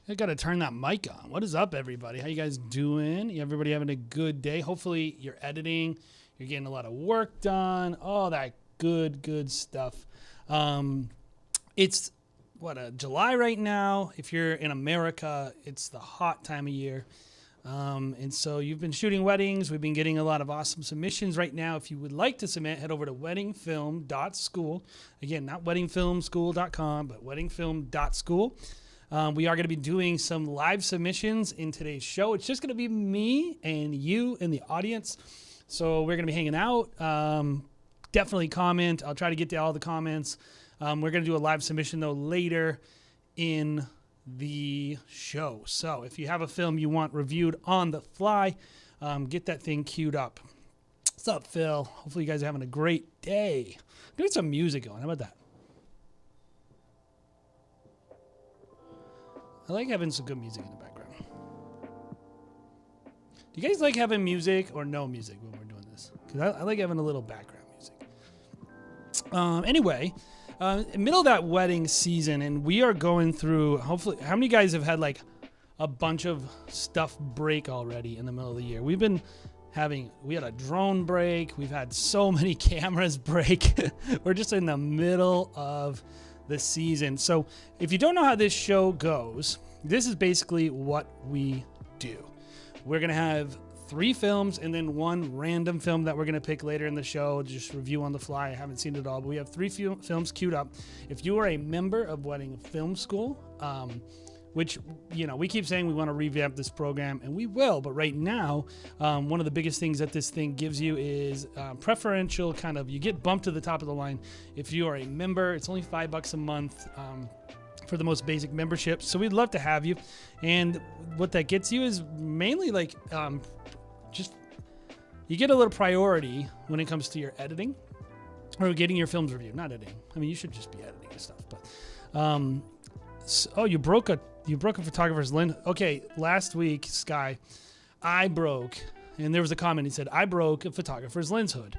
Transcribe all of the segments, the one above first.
I got to turn that mic on. What is up, everybody? How you guys doing? Everybody having a good day? Hopefully you're editing. You're getting a lot of work done. All that good stuff. It's, July right now. If you're in America, it's the hot time of year. And so you've been shooting weddings. We've been getting a lot of awesome submissions right now. If you would like to submit, head over to weddingfilm.school. Again, not weddingfilmschool.com, but weddingfilm.school. We are going to be doing some live submissions in today's show. It's just going to be me and you in the audience. So we're going to be hanging out. Definitely comment. I'll try to get to all the comments. We're going to do a live submission, though, later in the show. So if you have a film you want reviewed on the fly, get that thing queued up. What's up, Phil? Hopefully you guys are having a great day. Get some music going. How about that? I like having some good music in the background. Do you guys like having music or no music when we're doing this? Because I like having a little background music. Anyway, middle of that wedding season, and we are going through, hopefully, how many guys have had like a bunch of stuff break already in the middle of the year? We had a drone break. We've had so many cameras break. We're just in the middle of the season. So if you don't know how this show goes, this is basically what we do. We're going to have 3 films and then 1 random film that we're going to pick later in the show, just review on the fly. I haven't seen it all, but we have 3 films queued up. If you are a member of Wedding Film School, which, you know, we keep saying we want to revamp this program, and we will, but right now, one of the biggest things that this thing gives you is preferential kind of, you get bumped to the top of the line. If you are a member, it's only $5 a month for the most basic membership, so we'd love to have you. And what that gets you is mainly like, just, you get a little priority when it comes to your editing, or getting your films reviewed, not editing. I mean, you should just be editing and stuff, but, oh, you broke a You broke a photographer's lens. Okay, last week, Sky, I broke, and there was a comment. He said, I broke a photographer's lens hood.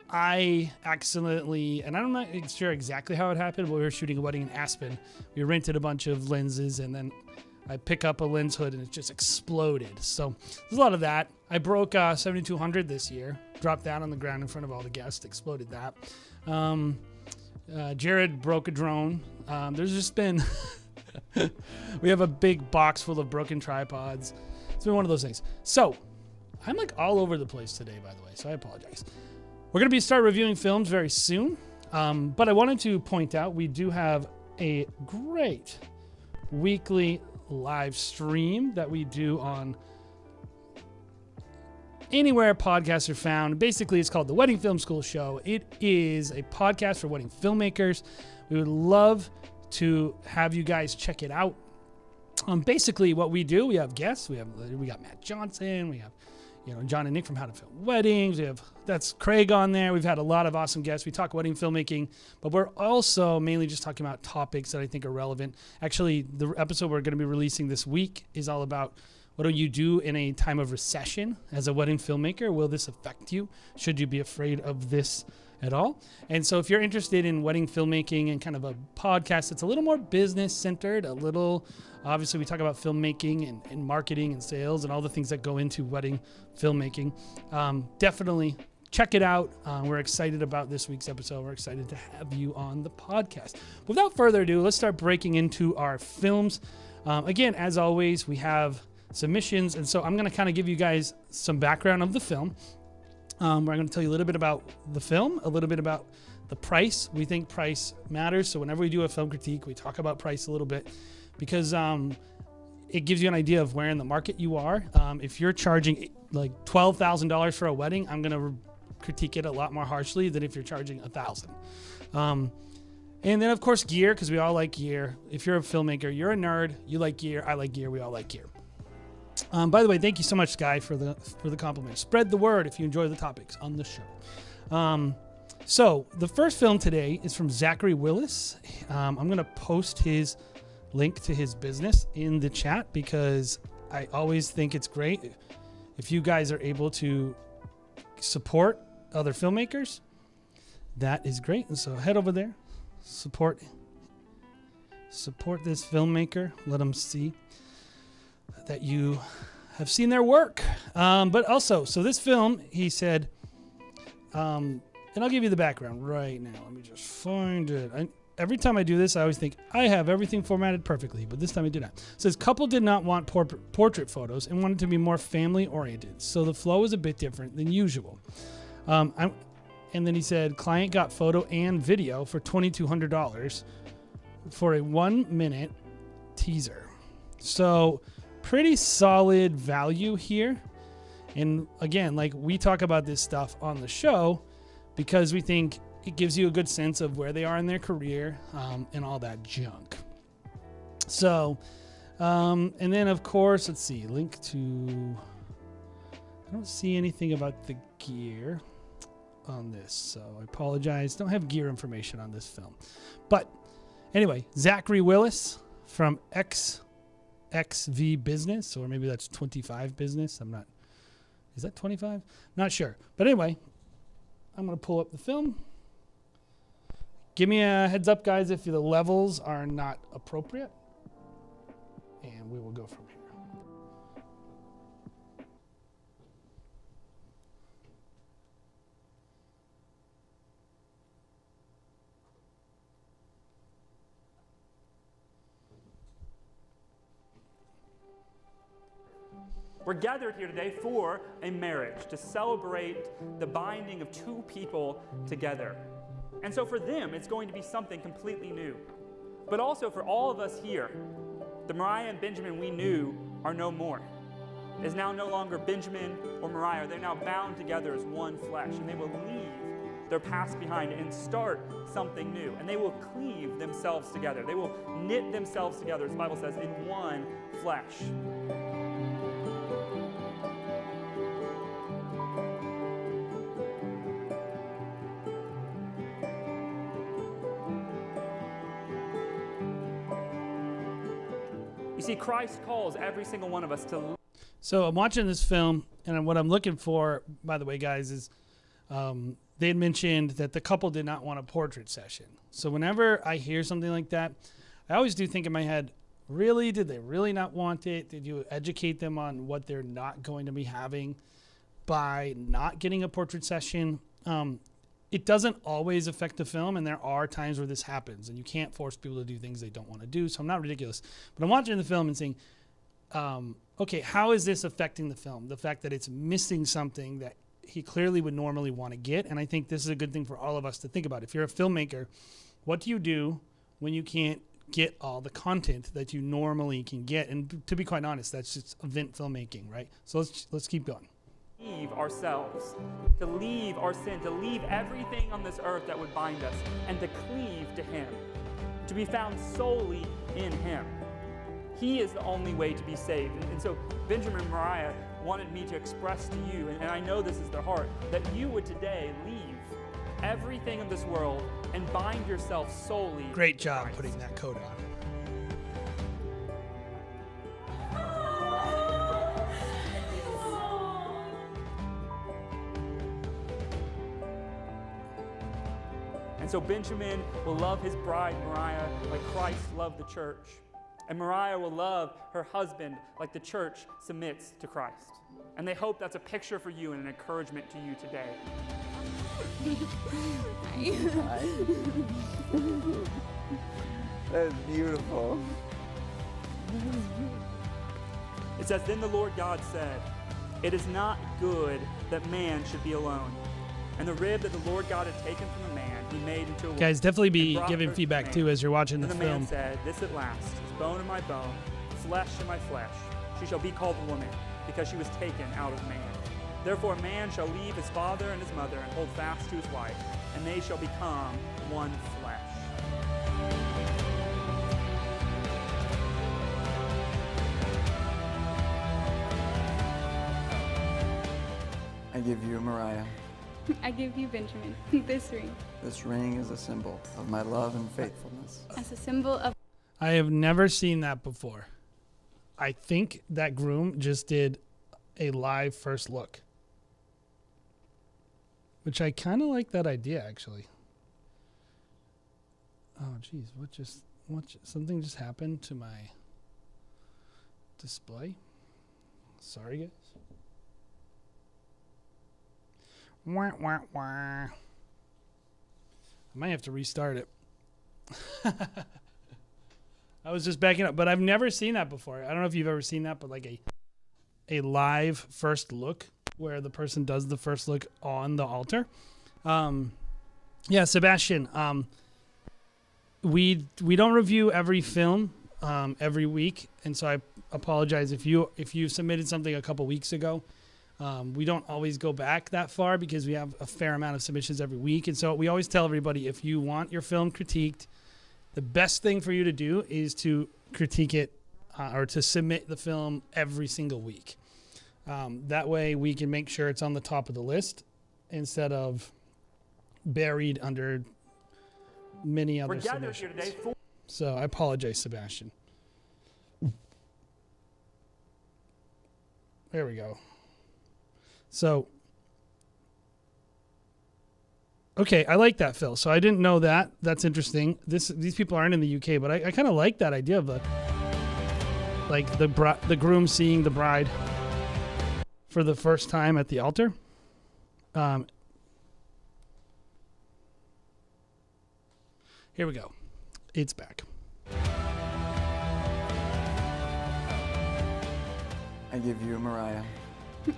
I accidentally, and I'm not sure exactly how it happened, but we were shooting a wedding in Aspen. We rented a bunch of lenses, and then I pick up a lens hood, and it just exploded. So there's a lot of that. I broke 7200 this year. Dropped that on the ground in front of all the guests. Exploded that. Jared broke a drone. There's just been... we have a big box full of broken tripods. It's been one of those things. So I'm like all over the place today, by the way, so I apologize. We're going to start reviewing films very soon. But I wanted to point out we do have a great weekly live stream that we do on anywhere podcasts are found. Basically, it's called the Wedding Film School Show. It is a podcast for wedding filmmakers. We would love to have you guys check it out. Basically, what we do, we have guests. We got Matt Johnson. We have John and Nick from How to Film Weddings. That's Craig on there. We've had a lot of awesome guests. We talk wedding filmmaking, but we're also mainly just talking about topics that I think are relevant. Actually, the episode we're going to be releasing this week is all about what do you do in a time of recession as a wedding filmmaker? Will this affect you? Should you be afraid of this at all? And so if you're interested in wedding filmmaking and kind of a podcast that's a little more business centered, obviously we talk about filmmaking and marketing and sales and all the things that go into wedding filmmaking. Definitely check it out. We're excited about this week's episode. We're excited to have you on the podcast. Without further ado, let's start breaking into our films. Again, as always, we have submissions. And so I'm going to kind of give you guys some background of the film. We're going to tell you a little bit about the film, a little bit about the price. We think price matters. So whenever we do a film critique, we talk about price a little bit because it gives you an idea of where in the market you are. If you're charging like $12,000 for a wedding, I'm going to critique it a lot more harshly than if you're charging $1,000. And then, of course, gear, because we all like gear. If you're a filmmaker, you're a nerd. You like gear. I like gear. We all like gear. By the way, thank you so much, Sky, for the compliment. Spread the word if you enjoy the topics on the show. So the first film today is from Zachary Willis. I'm going to post his link to his business in the chat because I always think it's great if you guys are able to support other filmmakers. That is great. And so head over there, support this filmmaker. Let them see that you have seen their work. But also, so this film, he said, and I'll give you the background right now. Let me just find it. Every time I do this, I always think I have everything formatted perfectly, but this time I do not. It says, couple did not want portrait photos and wanted to be more family oriented. So the flow is a bit different than usual. And then he said, client got photo and video for $2,200 for a 1-minute teaser. So pretty solid value here. And again, like we talk about this stuff on the show because we think it gives you a good sense of where they are in their career and all that junk. So, and then of course, let's see, link to, I don't see anything about the gear on this. So I apologize. Don't have gear information on this film. But anyway, Zachary Willis from XV Business, or maybe that's 25 Business. Is that 25? Not sure. But anyway, I'm going to pull up the film. Give me a heads up, guys, if the levels are not appropriate. And we will go from here. We're gathered here today for a marriage, to celebrate the binding of two people together. And so for them, it's going to be something completely new. But also for all of us here, the Mariah and Benjamin we knew are no more. It is now no longer Benjamin or Mariah. They're now bound together as one flesh, and they will leave their past behind and start something new. And they will cleave themselves together. They will knit themselves together, as the Bible says, in one flesh. You see, Christ calls every single one of us to. So I'm watching this film, and what I'm looking for, by the way, guys, is they had mentioned that the couple did not want a portrait session. So whenever I hear something like that, I always do think in my head, really, did they really not want it? Did you educate them on what they're not going to be having by not getting a portrait session? It doesn't always affect the film, and there are times where this happens, and you can't force people to do things they don't want to do, so I'm not ridiculous. But I'm watching the film and saying, okay, how is this affecting the film? The fact that it's missing something that he clearly would normally want to get, and I think this is a good thing for all of us to think about. If you're a filmmaker, what do you do when you can't get all the content that you normally can get? And to be quite honest, that's just event filmmaking, right? So let's keep going. Leave ourselves, to leave our sin, to leave everything on this earth that would bind us, and to cleave to Him, to be found solely in Him. He is the only way to be saved. And so Benjamin and Mariah wanted me to express to you, and I know this is their heart, that you would today leave everything in this world and bind yourself solely. Great job Christ. putting that coat on. And so Benjamin will love his bride, Mariah, like Christ loved the church. And Mariah will love her husband like the church submits to Christ. And they hope that's a picture for you and an encouragement to you today. That's beautiful. It says, "Then the Lord God said, it is not good that man should be alone. And the rib that the Lord God had taken from the man, He made into a woman." Guys, definitely be and brought giving her to feedback the too man. as you're watching the And the film. man said, "This at last is bone of my bone, flesh of my flesh. She shall be called a woman, because she was taken out of man. Therefore a man shall leave his father and his mother and hold fast to his wife, and they shall become one flesh." I give you, Mariah. I give you, Benjamin, this ring This ring is a symbol of my love and faithfulness. as a symbol of I have never seen that before. I think that groom just did a live first look, which I kind of like that idea, actually. Oh, geez, something just happened to my display? Sorry, guys. Wah, wah, wah. I might have to restart it. I was just backing up, but I've never seen that before. I don't know if you've ever seen that, but like a live first look where the person does the first look on the altar. Yeah, Sebastian, we don't review every film every week, and so I apologize if you submitted something a couple weeks ago. We don't always go back that far because we have a fair amount of submissions every week. And so we always tell everybody, if you want your film critiqued, the best thing for you to do is to critique it or to submit the film every single week. That way we can make sure it's on the top of the list instead of buried under many other We're gathered submissions. here today for So I apologize, Sebastian. There we go. So, okay, I like that, Phil. So I didn't know that. That's interesting. These people aren't in the UK, but I kind of like that idea of the groom seeing the bride for the first time at the altar. Here we go. It's back. I give you, Mariah.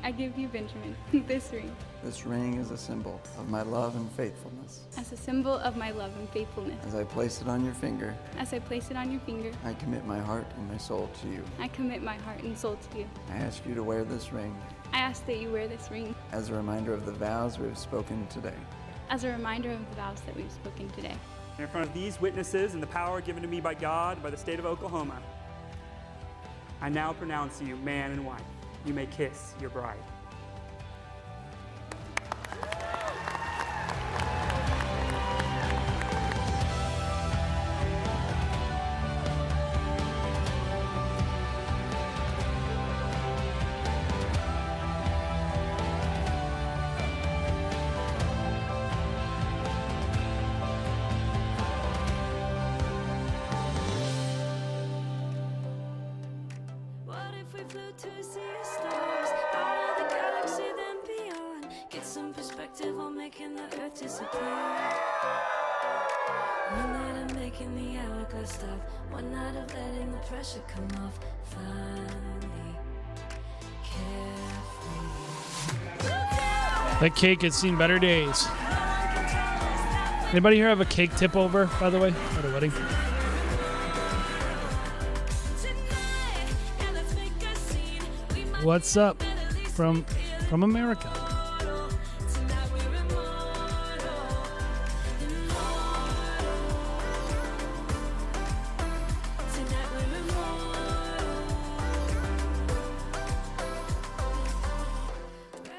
I give you, Benjamin, this ring This ring is a symbol of my love and faithfulness. as a symbol of my love and faithfulness. As I place it on your finger, As I place it on your finger, I commit my heart and my soul to you. I commit my heart and soul to you. I ask you to wear this ring I ask that you wear this ring as a reminder of the vows we have spoken today. as a reminder of the vows that we've spoken today. in front of these witnesses and the power given to me by God, by the state of Oklahoma. I now pronounce you man and wife. You may kiss your bride. flew to see the stars out of the galaxy, then beyond. Get some perspective on making the earth disappear. One night of making the hourglass stop, one night of letting the pressure come off. Finally, carefree. That cake has seen better days. Anybody here have a cake tip over, by the way, at a wedding? What's up from America?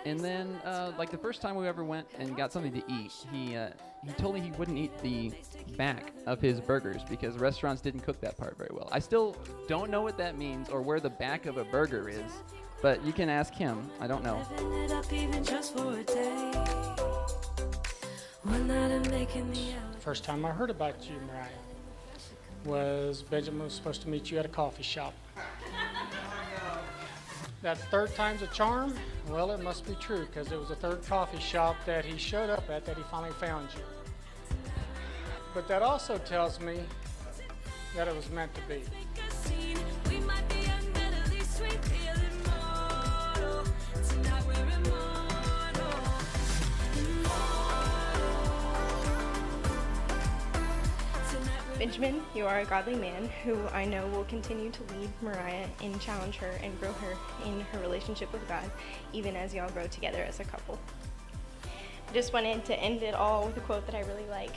And then, like the first time we ever went and got something to eat, he told me he wouldn't eat the back of his burgers because restaurants didn't cook that part very well. I still don't know what that means or where the back of a burger is, but you can ask him. I don't know. First time I heard about you, Mariah, was Benjamin was supposed to meet you at a coffee shop. That third time's a charm? Well, it must be true, because it was the third coffee shop that he showed up at that he finally found you. But that also tells me that it was meant to be. Benjamin, you are a godly man who I know will continue to lead Mariah and challenge her and grow her in her relationship with God, even as y'all grow together as a couple. I just wanted to end it all with a quote that I really like.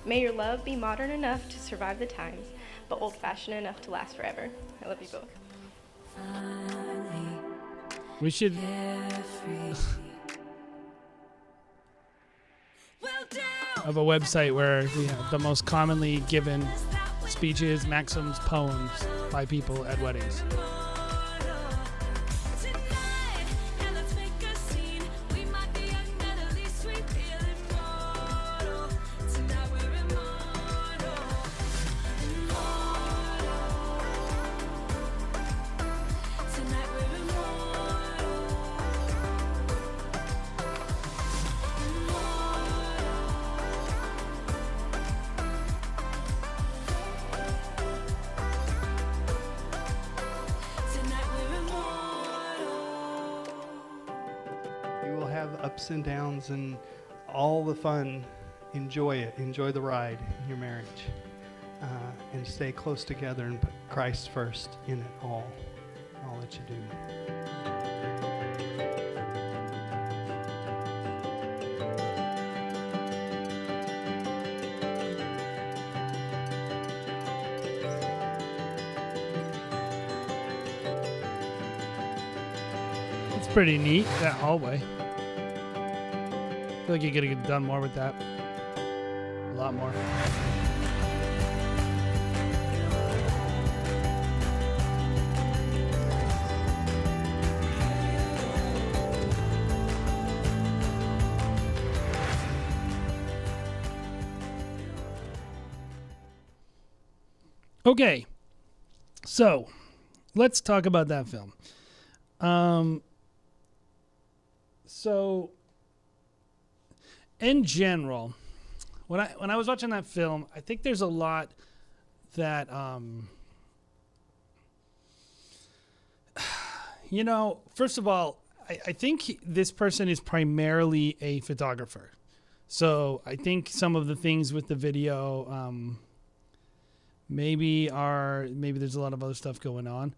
May your love be modern enough to survive the times, but old-fashioned enough to last forever. I love you both. We should. Of a website where we have the most commonly given speeches, maxims, poems by people at weddings. Ups and downs and all the fun. Enjoy it. Enjoy the ride in your marriage. And stay close together and put Christ first in it all that you do. It's pretty neat, that hallway. I feel like you could have done more with that. A lot more. Okay, so let's talk about that film. So in general, when I was watching that film, I think there's a lot that first of all, I think this person is primarily a photographer. So I think some of the things with the video maybe there's a lot of other stuff going on.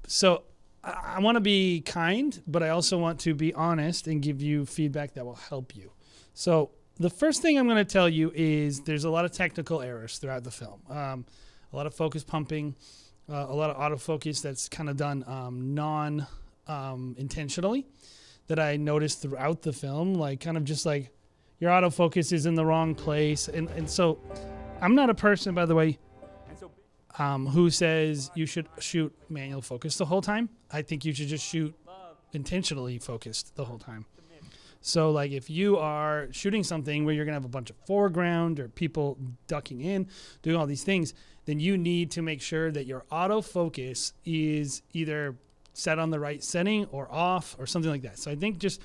So I want to be kind, but I also want to be honest and give you feedback that will help you. So the first thing I'm going to tell you is there's a lot of technical errors throughout the film. A lot of focus pumping, a lot of autofocus that's kind of done non-intentionally that I noticed throughout the film, like kind of just like your autofocus is in the wrong place. And so I'm not a person, by the way, who says you should shoot manual focus the whole time. I think you should just shoot intentionally focused the whole time. So like if you are shooting something where you're going to have a bunch of foreground or people ducking in, doing all these things, then you need to make sure that your autofocus is either set on the right setting or off or something like that. So I think just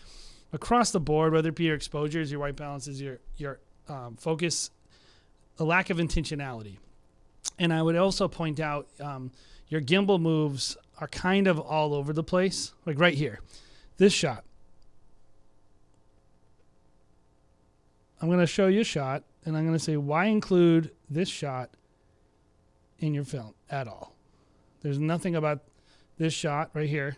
across the board, whether it be your exposures, your white balances, your focus, a lack of intentionality. And I would also point out your gimbal moves are kind of all over the place. Like right here, this shot. I'm going to show you a shot, and I'm going to say, why include this shot in your film at all? There's nothing about this shot right here.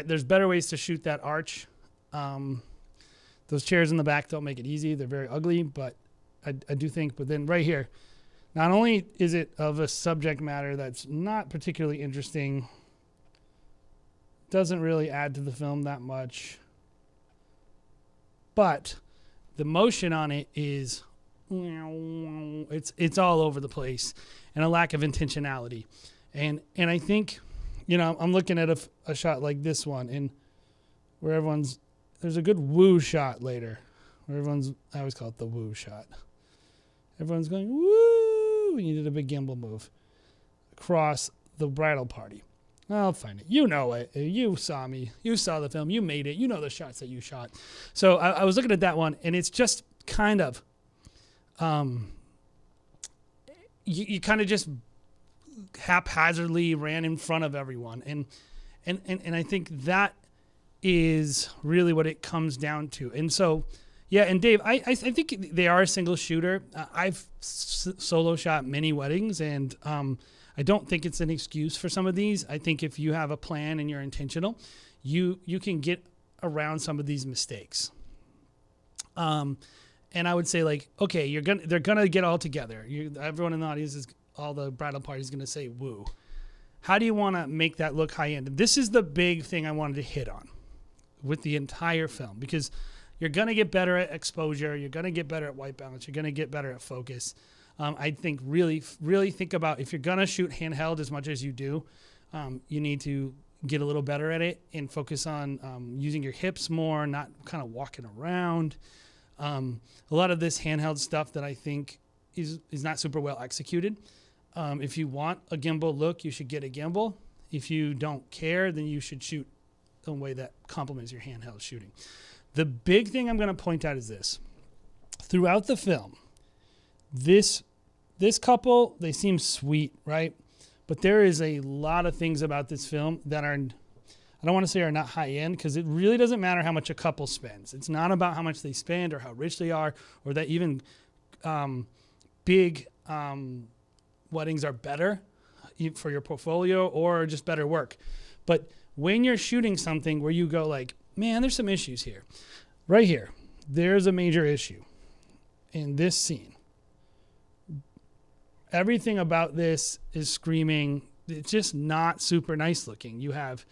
There's better ways to shoot that arch. Those chairs in the back don't make it easy. They're very ugly, but I do think, but then right here, not only is it of a subject matter that's not particularly interesting, doesn't really add to the film that much, but the motion on it is, it's all over the place, and a lack of intentionality. And I think, I'm looking at a shot like this one, and where there's a good woo shot later, where I always call it the woo shot. Everyone's going, woo, and you did a big gimbal move across the bridal party. I'll find it. You know it. You saw me. You saw the film. You made it. You know the shots that you shot. So I was looking at that one, and it's just kind of, you kind of just haphazardly ran in front of everyone, and I think that is really what it comes down to. And so, yeah. And Dave, I think they are a single shooter. I've solo shot many weddings, and I don't think it's an excuse for some of these. I think if you have a plan and you're intentional, you can get around some of these mistakes. And I would say, like, okay, they're gonna get all together. Everyone in the audience all the bridal party is gonna say woo. How do you want to make that look high end? This is the big thing I wanted to hit on with the entire film, because you're gonna get better at exposure. You're gonna get better at white balance. You're gonna get better at focus. I think really think about, if you're going to shoot handheld as much as you do, you need to get a little better at it and focus on using your hips more, not kind of walking around. A lot of this handheld stuff that I think is not super well executed. If you want a gimbal look, you should get a gimbal. If you don't care, then you should shoot in a way that complements your handheld shooting. The big thing I'm going to point out is this. Throughout the film, this couple, they seem sweet, right? But there is a lot of things about this film that are, I don't want to say are not high end, because it really doesn't matter how much a couple spends. It's not about how much they spend or how rich they are, or that even big weddings are better for your portfolio or just better work. But when you're shooting something where you go like, man, there's some issues here. Right here, there's a major issue in this scene. Everything about this is screaming, it's just not super nice looking. You have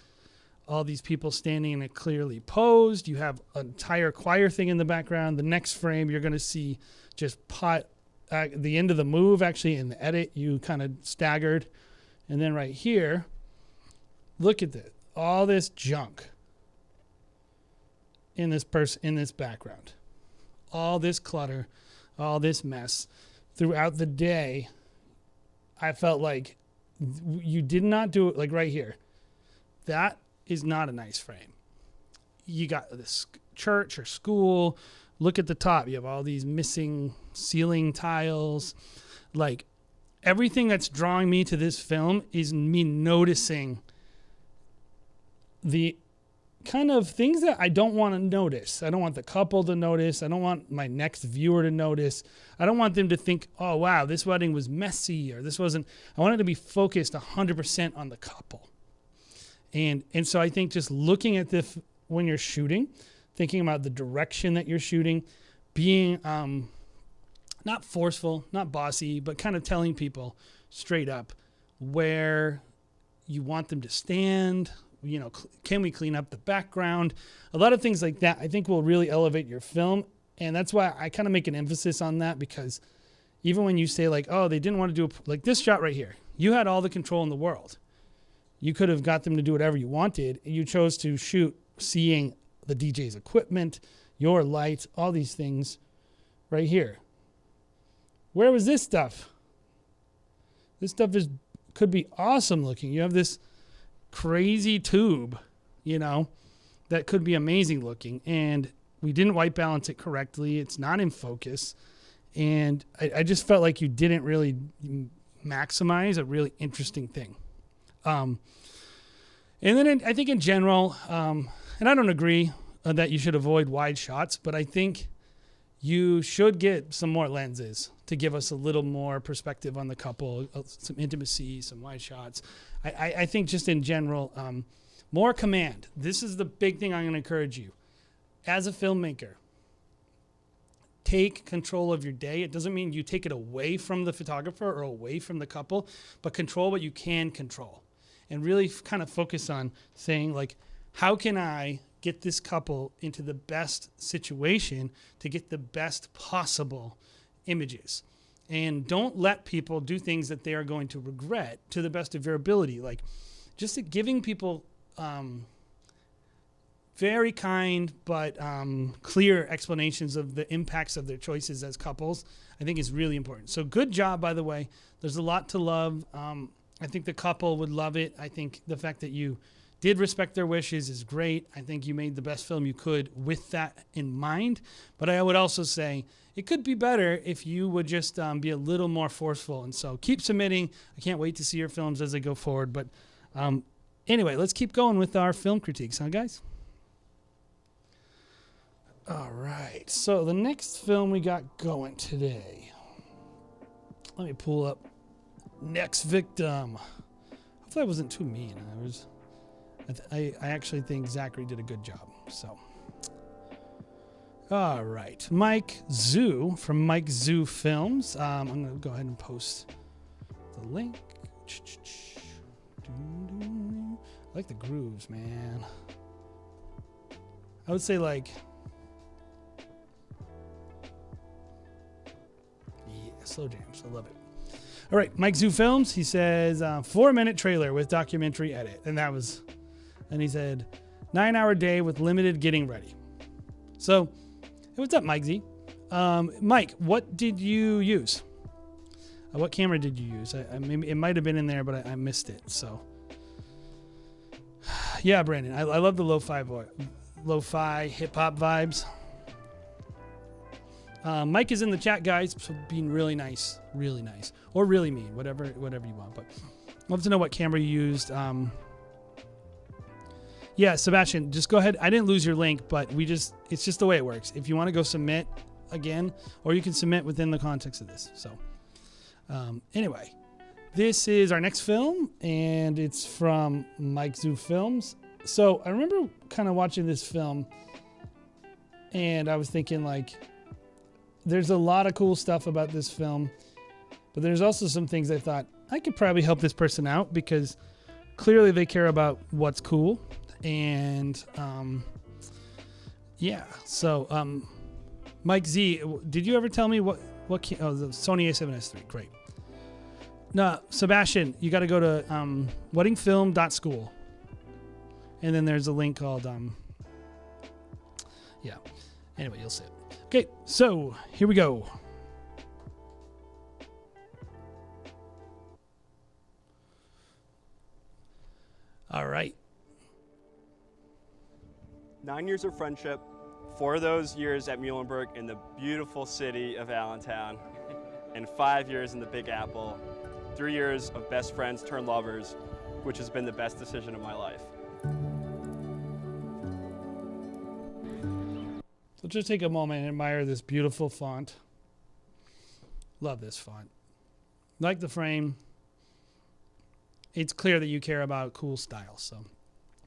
all these people standing in a clearly posed. You have an entire choir thing in the background. The next frame, you're going to see just the end of the move, actually, in the edit, you kind of staggered. And then right here, look at this. All this junk in this background. All this clutter, all this mess. Throughout the day, I felt like you did not do it, like right here. That is not a nice frame. You got this church or school. Look at the top. You have all these missing ceiling tiles. Like, everything that's drawing me to this film is me noticing the kind of things that I don't want to notice. I don't want the couple to notice. I don't want my next viewer to notice. I don't want them to think, oh, wow, this wedding was messy, or this wasn't. I want it to be focused 100% on the couple. And so I think just looking at this when you're shooting, thinking about the direction that you're shooting, being not forceful, not bossy, but kind of telling people straight up where you want them to stand. Can we clean up the background? A lot of things like that I think will really elevate your film. And that's why I kind of make an emphasis on that, because even when you say like, oh, they didn't want to do like this shot right here, you had all the control in the world. You could have got them to do whatever you wanted, and you chose to shoot seeing the DJ's equipment, your lights, all these things right here. Where was this stuff? This stuff could be awesome looking. You have this crazy tube, you know, that could be amazing looking. And we didn't white balance it correctly. It's not in focus. And I just felt like you didn't really maximize a really interesting thing. And then I think in general, and I don't agree that you should avoid wide shots, but I think you should get some more lenses to give us a little more perspective on the couple, some intimacy, some wide shots. I think just in general, more command. This is the big thing I'm going to encourage you. As a filmmaker, take control of your day. It doesn't mean you take it away from the photographer or away from the couple, but control what you can control. And really kind of focus on saying, like, how can I get this couple into the best situation to get the best possible images? And don't let people do things that they are going to regret to the best of your ability. Like, just giving people very kind but clear explanations of the impacts of their choices as couples, I think is really important. So good job, by the way. There's a lot to love. I think the couple would love it. I think the fact that you did respect their wishes is great. I think you made the best film you could with that in mind. But I would also say it could be better if you would just be a little more forceful. And so keep submitting. I can't wait to see your films as they go forward. But anyway, let's keep going with our film critiques, huh, guys? All right. So the next film we got going today. Let me pull up Next Victim. Hopefully I wasn't too mean. I actually think Zachary did a good job. So, all right, Mike Zhu from Mike Zhu Films. I'm gonna go ahead and post the link. I like the grooves, man. I would say like, yeah, slow jams. I love it. All right, Mike Zhu Films. He says 4-minute trailer with documentary edit, and he said 9-hour day with limited getting ready. So, hey, what's up, Mike Z? Mike, what did you use? What camera did you use? Maybe it might have been in there, but I missed it. So, yeah, Brandon, I love the lo-fi hip hop vibes. Mike is in the chat, guys, so being really nice, or really mean, whatever you want. But I'd love to know what camera you used. Yeah, Sebastian, just go ahead. I didn't lose your link, but it's just the way it works. If you want to go submit again, or you can submit within the context of this. So anyway, this is our next film, and it's from Mike Zhu Films. So I remember kind of watching this film, and I was thinking, like, there's a lot of cool stuff about this film, but there's also some things I thought I could probably help this person out because clearly they care about what's cool. And yeah, so Mike Z, did you ever tell me what the Sony A7S III? Great. No, Sebastian, you got to go to weddingfilm.school, and then there's a link called yeah. Anyway, you'll see it. Okay, so here we go. All right. 9 years of friendship, 4 of those years at Muhlenberg in the beautiful city of Allentown, and 5 years in the Big Apple. 3 years of best friends turned lovers, which has been the best decision of my life. So just take a moment and admire this beautiful font. Love this font. Like the frame. It's clear that you care about cool style. So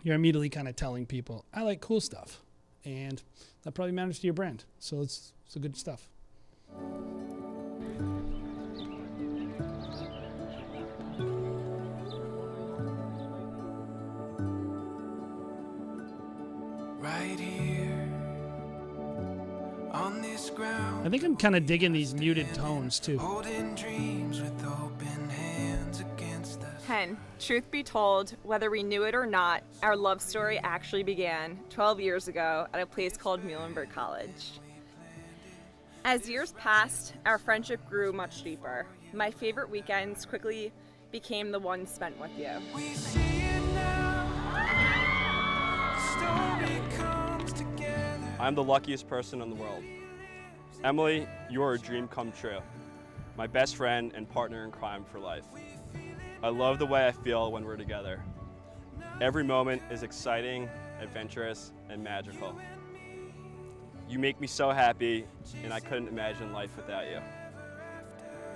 you're immediately kind of telling people, I like cool stuff. And that probably matters to your brand. So it's good stuff. Right here on this ground. I think I'm kind of digging these muted tones too. Holding dreams with open hands against the Ken, truth be told, whether we knew it or not, our love story actually began 12 years ago at a place called Muhlenberg College. As years passed, our friendship grew much deeper. My favorite weekends quickly became the ones spent with you. We see it now. The story comes together. I'm the luckiest person in the world. Emily, you are a dream come true. My best friend and partner in crime for life. I love the way I feel when we're together. Every moment is exciting, adventurous, and magical. You make me so happy, and I couldn't imagine life without you.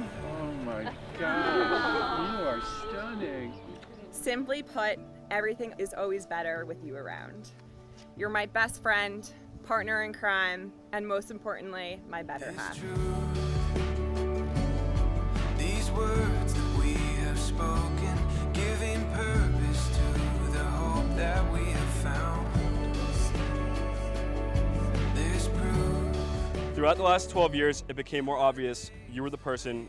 Oh my God, you are stunning. Simply put, everything is always better with you around. You're my best friend, partner in crime, and most importantly, my better half. These words that we have spoken, giving purpose to the hope that we have found. There's proof. Throughout the last 12 years, it became more obvious you were the person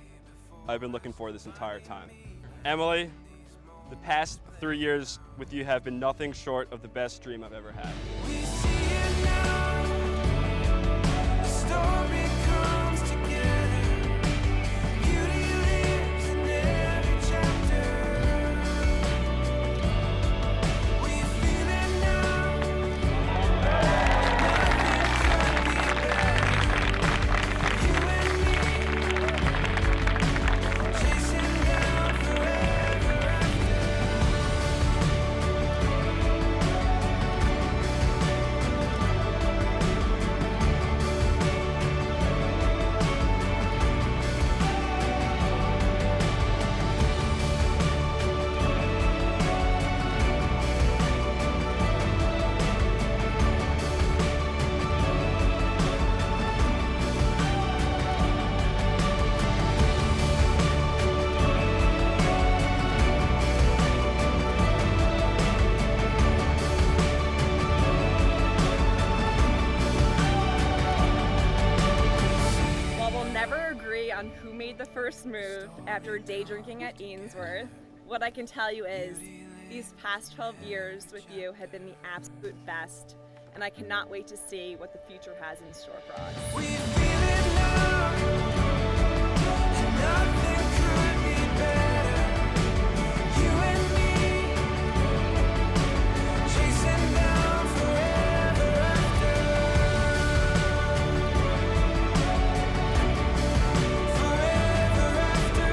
I've been looking for this entire time. Emily, the past 3 years with you have been nothing short of the best dream I've ever had. We see it now. The story comes together. Beauty lives in every chapter. We feel it now. Nothing could be better. You and me, chasing down forever after. While we'll never agree on who made the first move after day drinking at Ainsworth, what I can tell you is these past 12 years with you have been the absolute best, and I cannot wait to see what the future has in store for us. We feel it now, and nothing could be better. You and me, chasing down forever after. Forever after.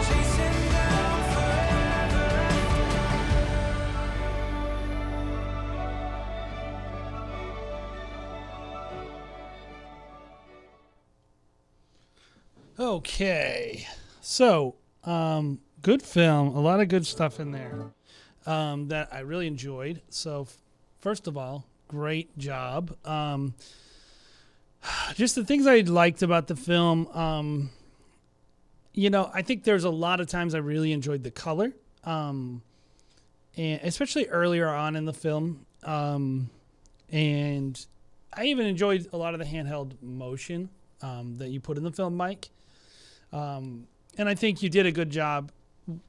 Chasing down forever Okay, so good film, a lot of good stuff in there that I really enjoyed. So first of all, great job. Just the things I liked about the film, I think there's a lot of times I really enjoyed the color, and especially earlier on in the film, and I even enjoyed a lot of the handheld motion that you put in the film, Mike. And I think you did a good job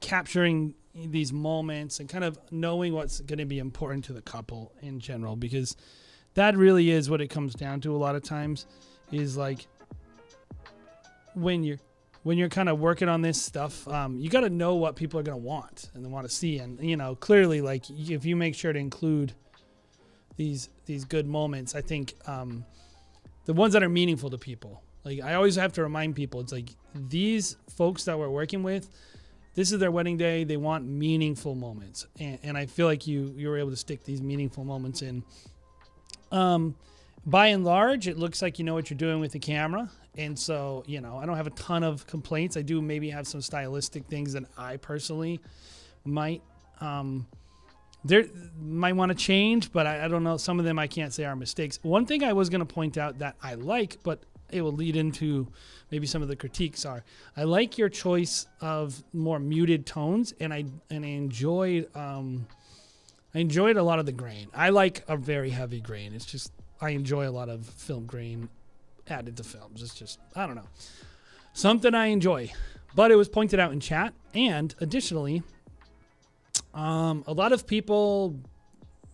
capturing these moments and kind of knowing what's going to be important to the couple in general, because that really is what it comes down to a lot of times, is like when you're kind of working on this stuff, you got to know what people are going to want and they want to see. And, clearly, like, if you make sure to include these good moments, I think the ones that are meaningful to people. Like, I always have to remind people, it's like these folks that we're working with, this is their wedding day. They want meaningful moments. And I feel like you were able to stick these meaningful moments in. By and large, it looks like you know what you're doing with the camera. And so, I don't have a ton of complaints. I do maybe have some stylistic things that I personally might want to change, but I don't know. Some of them I can't say are mistakes. One thing I was going to point out that I like, but it will lead into maybe some of the critiques are, I like your choice of more muted tones, and I enjoyed a lot of the grain. I like a very heavy grain. It's just, I enjoy a lot of film grain added to films. It's just, I don't know, something I enjoy. But it was pointed out in chat, and additionally, a lot of people,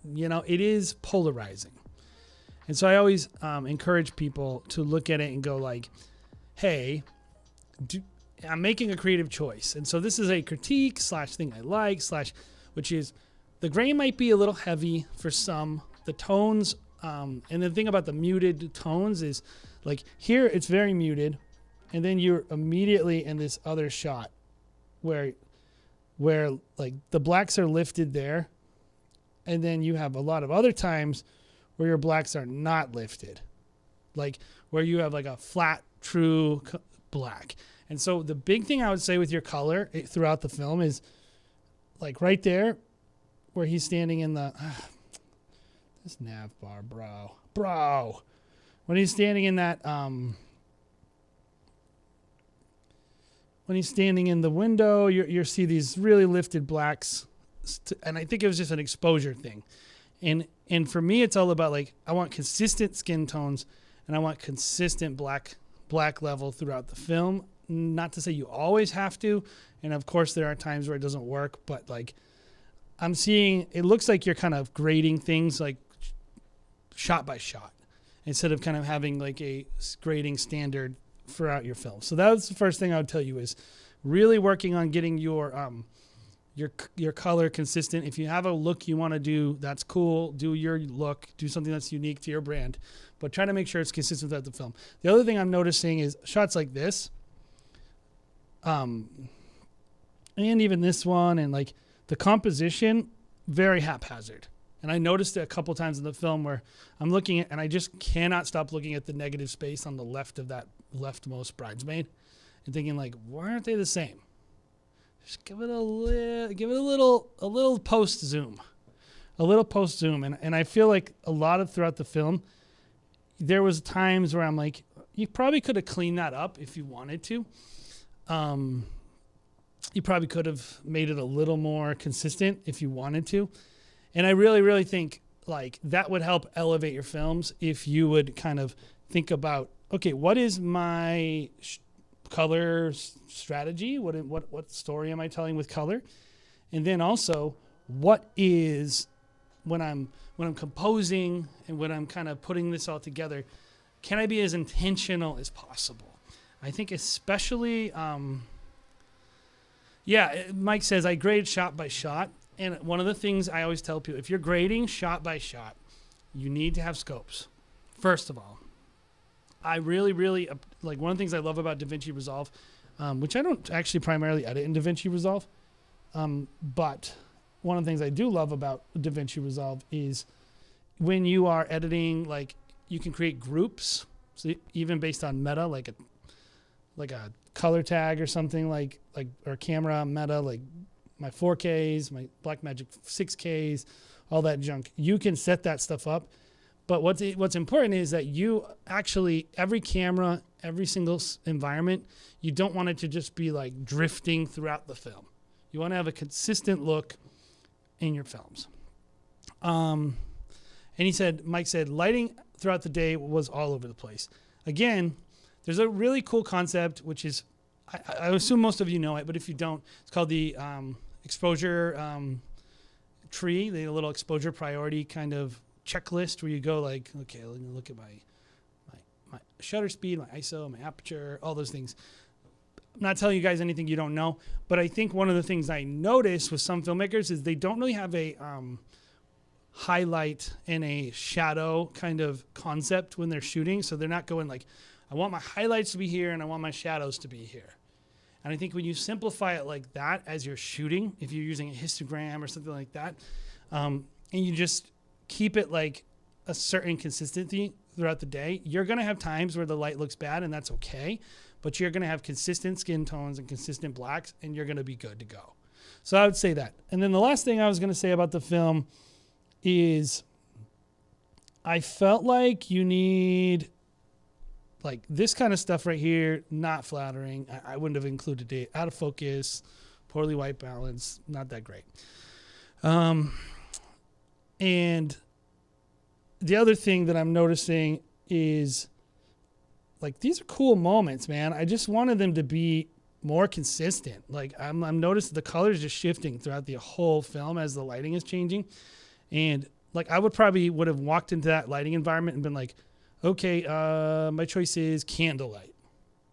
it is polarizing. And so I always encourage people to look at it and go like, hey, I'm making a creative choice. And so this is a critique / thing I like / which is the grain might be a little heavy for some. The tones, and the thing about the muted tones is like here it's very muted. And then you're immediately in this other shot where like the blacks are lifted there. And then you have a lot of other times where your blacks are not lifted. Like where you have like a flat, true black. And so the big thing I would say with your color throughout the film is like right there where he's standing in the, this nav bar, bro. When he's standing in that, when he's standing in the window, you see these really lifted blacks. And I think it was just an exposure thing. And for me, it's all about like, I want consistent skin tones and I want consistent black level throughout the film. Not to say you always have to. And of course there are times where it doesn't work, but like I'm seeing, it looks like you're kind of grading things like shot by shot instead of kind of having like a grading standard throughout your film. So that was the first thing I would tell you is really working on getting your color consistent. If you have a look you want to do, that's cool. Do your look, do something that's unique to your brand, but try to make sure it's consistent throughout the film. The other thing I'm noticing is shots like this, and even this one, and like the composition, very haphazard. And I noticed it a couple times in the film where I'm looking at, and I just cannot stop looking at the negative space on the left of that leftmost bridesmaid and thinking like, why aren't they the same? Just give it a little post zoom, and I feel like a lot of throughout the film, there was times where I'm like, you probably could have cleaned that up if you wanted to. You probably could have made it a little more consistent if you wanted to. And I really, really think like that would help elevate your films if you would kind of think about, okay, what is my color strategy? What story am I telling with color? And then also, what is when I'm composing and when I'm kind of putting this all together, can I be as intentional as possible? I think especially, Mike says I grade shot by shot. And one of the things I always tell people, if you're grading shot by shot, you need to have scopes. First of all, I really, really, like one of the things I love about DaVinci Resolve, which I don't actually primarily edit in DaVinci Resolve, but one of the things I do love about DaVinci Resolve is when you are editing, like you can create groups, so even based on meta, like a color tag or something like or camera meta, like my 4Ks, my Blackmagic 6Ks, all that junk. You can set that stuff up. But what's important is that you actually, every camera, every single environment, you don't want it to just be like drifting throughout the film. You want to have a consistent look in your films. And Mike said, lighting throughout the day was all over the place. Again, there's a really cool concept, which is, I assume most of you know it, but if you don't, it's called the exposure tree, the little exposure priority kind of checklist where you go like, okay, let me look at my shutter speed, my ISO, my aperture, all those things. I'm not telling you guys anything you don't know, but I think one of the things I noticed with some filmmakers is they don't really have a highlight and a shadow kind of concept when they're shooting. So they're not going like, I want my highlights to be here and I want my shadows to be here. And I think when you simplify it like that as you're shooting, if you're using a histogram or something like that, and you just keep it like a certain consistency throughout the day, you're going to have times where the light looks bad, and that's okay. But you're going to have consistent skin tones and consistent blacks, and you're going to be good to go. So I would say that. And then the last thing I was going to say about the film is I felt like you need like this kind of stuff right here, not flattering. I wouldn't have included it. Out of focus, poorly white balance, not that great. And the other thing that I'm noticing is like, these are cool moments, man. I just wanted them to be more consistent. Like I'm noticing the colors just shifting throughout the whole film as the lighting is changing. And like I would have walked into that lighting environment and been like, okay, my choice is candlelight.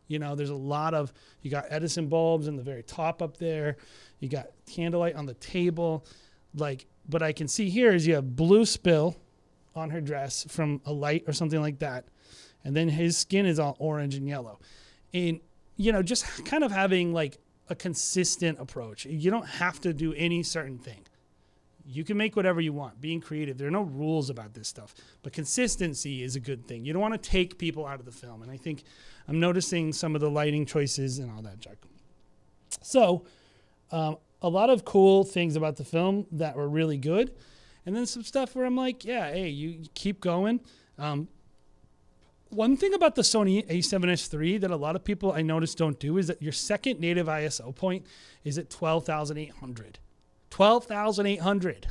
You know, there's a lot of, you got Edison bulbs in the very top up there. You got candlelight on the table. Like, but I can see here is you have blue spill on her dress from a light or something like that. And then his skin is all orange and yellow. And, you know, just kind of having like a consistent approach. You don't have to do any certain thing. You can make whatever you want, being creative. There are no rules about this stuff, but consistency is a good thing. You don't want to take people out of the film. And I think I'm noticing some of the lighting choices and all that junk. So a lot of cool things about the film that were really good. And then some stuff where I'm like, yeah, hey, you keep going. One thing about the Sony a7S III that a lot of people I noticed don't do is that your second native ISO point is at 12,800. 12,800.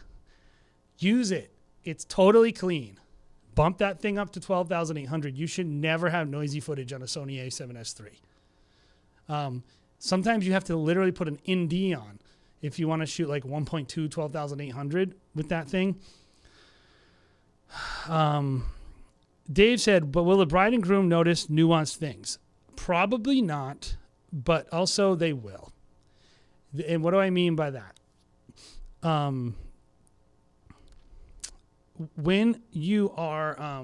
Use it. It's totally clean. Bump that thing up to 12,800. You should never have noisy footage on a Sony a7S III. Sometimes you have to literally put an ND on if you want to shoot like 1.2, 12,800 with that thing. Dave said, but will the bride and groom notice nuanced things? Probably not, but also they will. And what do I mean by that? When you are,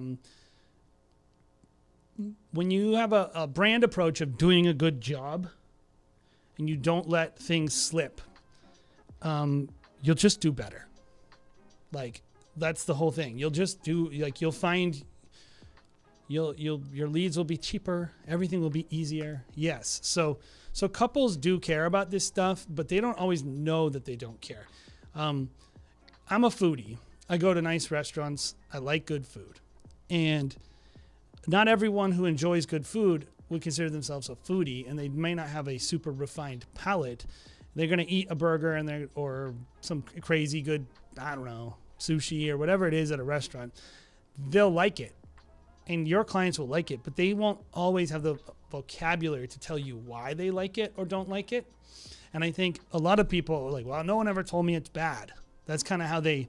when you have a brand approach of doing a good job and you don't let things slip, you'll just do better. Like, that's the whole thing. You'll just do, like, you'll find your leads will be cheaper. Everything will be easier. Yes. So couples do care about this stuff, but they don't always know that they don't care. I'm a foodie. I go to nice restaurants. I like good food. And not everyone who enjoys good food would consider themselves a foodie, and they may not have a super refined palate. They're going to eat a burger or some crazy good, I don't know, sushi or whatever it is at a restaurant. They'll like it, and your clients will like it, but they won't always have the vocabulary to tell you why they like it or don't like it. And I think a lot of people are like, well, no one ever told me it's bad. That's kind of how they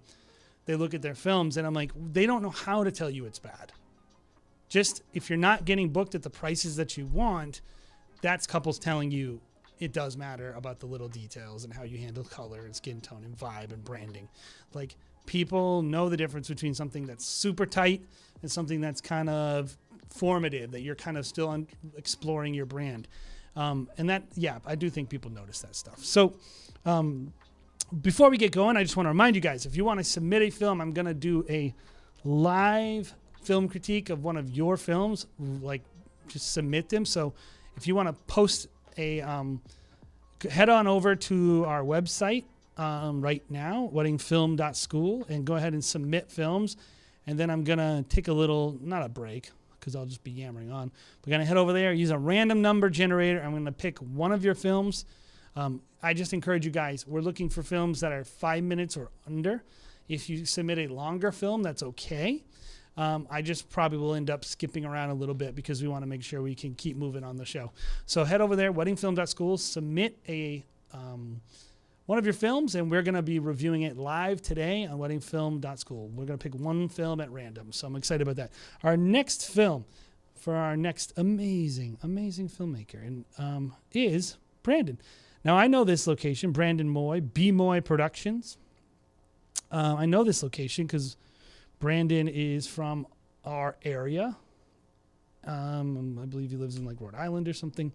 look at their films. And I'm like, they don't know how to tell you it's bad. Just if you're not getting booked at the prices that you want, that's couples telling you it does matter about the little details and how you handle color and skin tone and vibe and branding. Like, people know the difference between something that's super tight and something that's kind of formative, that you're kind of still exploring your brand. And that, yeah, I do think people notice that stuff. So before we get going, I just want to remind you guys, if you want to submit a film, I'm going to do a live film critique of one of your films. Like, just submit them. So if you want to post a, head on over to our website right now, weddingfilm.school, and go ahead and submit films. And then I'm going to take a little, not a break, because I'll just be yammering on. We're going to head over there, use a random number generator. I'm going to pick one of your films. I just encourage you guys, we're looking for films that are 5 minutes or under. If you submit a longer film, that's okay. I just probably will end up skipping around a little bit because we want to make sure we can keep moving on the show. So head over there, weddingfilm.school, submit a one of your films, and we're going to be reviewing it live today on weddingfilm.school. We're going to pick one film at random, so I'm excited about that. Our next film for our next amazing, amazing filmmaker and is Brandon. Now, I know this location, Brandon Moy, B-Moy Productions. I know this location because Brandon is from our area. I believe he lives in like Rhode Island or something,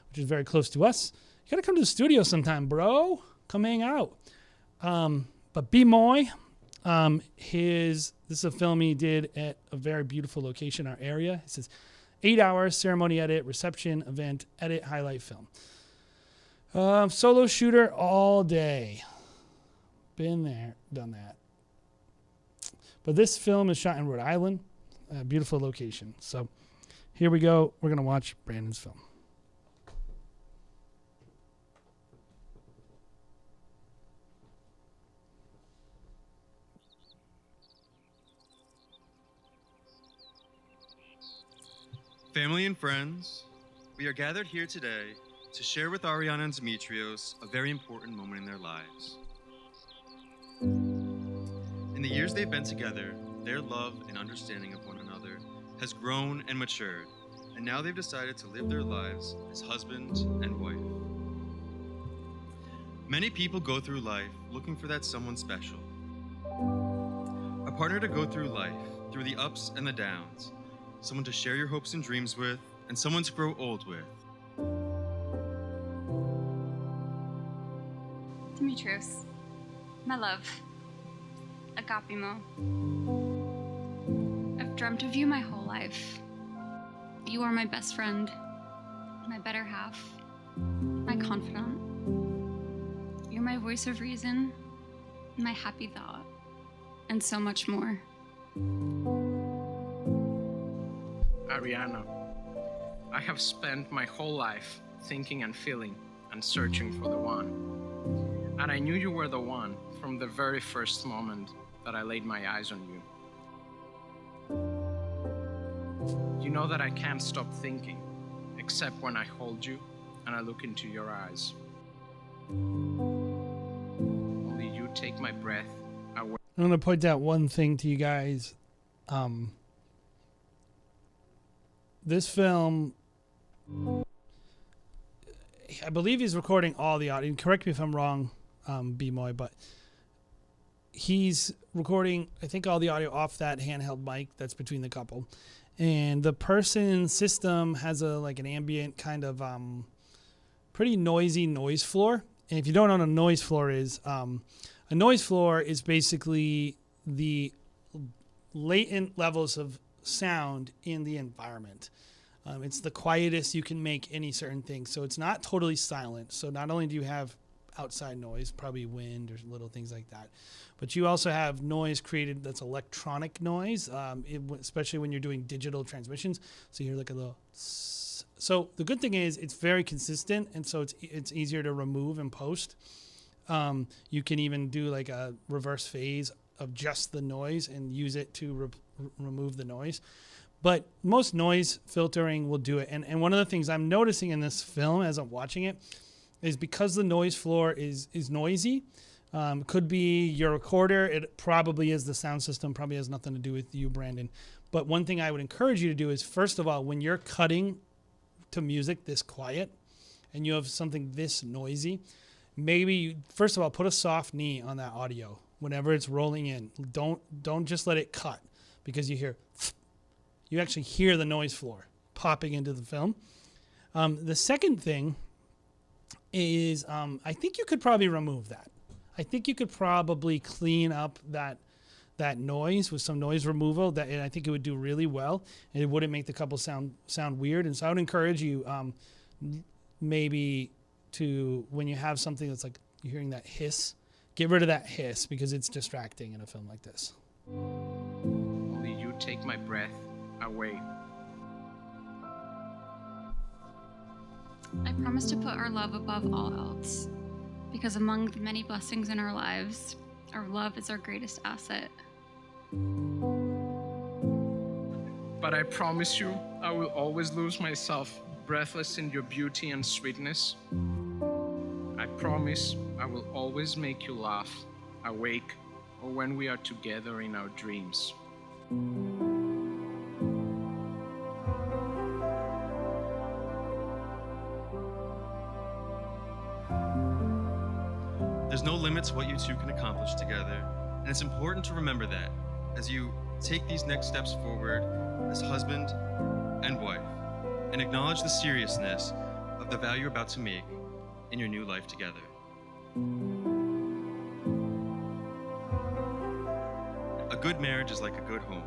which is very close to us. You got to come to the studio sometime, bro. Come hang out. But B-Moy, this is a film he did at a very beautiful location in our area. It says 8 hours, ceremony edit, reception, event, edit, highlight film. Solo shooter all day. Been there, done that. But this film is shot in Rhode Island, a beautiful location. So here we go. We're going to watch Brandon's film. Family and friends, we are gathered here today to share with Ariana and Demetrios a very important moment in their lives. In the years they've been together, their love and understanding of one another has grown and matured, and now they've decided to live their lives as husband and wife. Many people go through life looking for that someone special. A partner to go through life, through the ups and the downs, someone to share your hopes and dreams with, and someone to grow old with. Demetrios, my love, Agapimo. I've dreamt of you my whole life. You are my best friend, my better half, my confidant. You're my voice of reason, my happy thought, and so much more. Ariana, I have spent my whole life thinking and feeling and searching for the one. And I knew you were the one from the very first moment that I laid my eyes on you. You know that I can't stop thinking, except when I hold you and I look into your eyes. Only you take my breath away. I'm going to point out one thing to you guys. This film, I believe he's recording all the audio. Correct me if I'm wrong, B-Moy, but he's recording, I think, all the audio off that handheld mic that's between the couple. And the person's system has an ambient kind of pretty noisy noise floor. And if you don't know what a noise floor is basically the latent levels of sound in the environment. It's the quietest you can make any certain thing. So it's not totally silent. So not only do you have outside noise, probably wind or little things like that, but you also have noise created that's electronic noise, especially when you're doing digital transmissions. So you hear like a little. So the good thing is it's very consistent, and so it's easier to remove and post. You can even do like a reverse phase of just the noise and use it to remove the noise. But most noise filtering will do it. And one of the things I'm noticing in this film as I'm watching it is because the noise floor is noisy. Could be your recorder. It probably is the sound system. Probably has nothing to do with you, Brandon. But one thing I would encourage you to do is, first of all, when you're cutting to music this quiet and you have something this noisy, maybe first of all put a soft knee on that audio whenever it's rolling in. Don't just let it cut, because you actually hear the noise floor popping into the film. The second thing is I think you could probably remove that. I think you could probably clean up that noise with some noise removal, and I think it would do really well, and it wouldn't make the couple sound weird. And so I would encourage you maybe to, when you have something that's like you're hearing that hiss, get rid of that hiss, because it's distracting in a film like this. Only you take my breath away. I promise to put our love above all else, because among the many blessings in our lives, our love is our greatest asset. But I promise you, I will always lose myself, breathless in your beauty and sweetness. I promise I will always make you laugh, awake, or when we are together in our dreams. There's no limit to what you two can accomplish together, and it's important to remember that as you take these next steps forward as husband and wife, and acknowledge the seriousness of the vow you're about to make in your new life together. A good marriage is like a good home.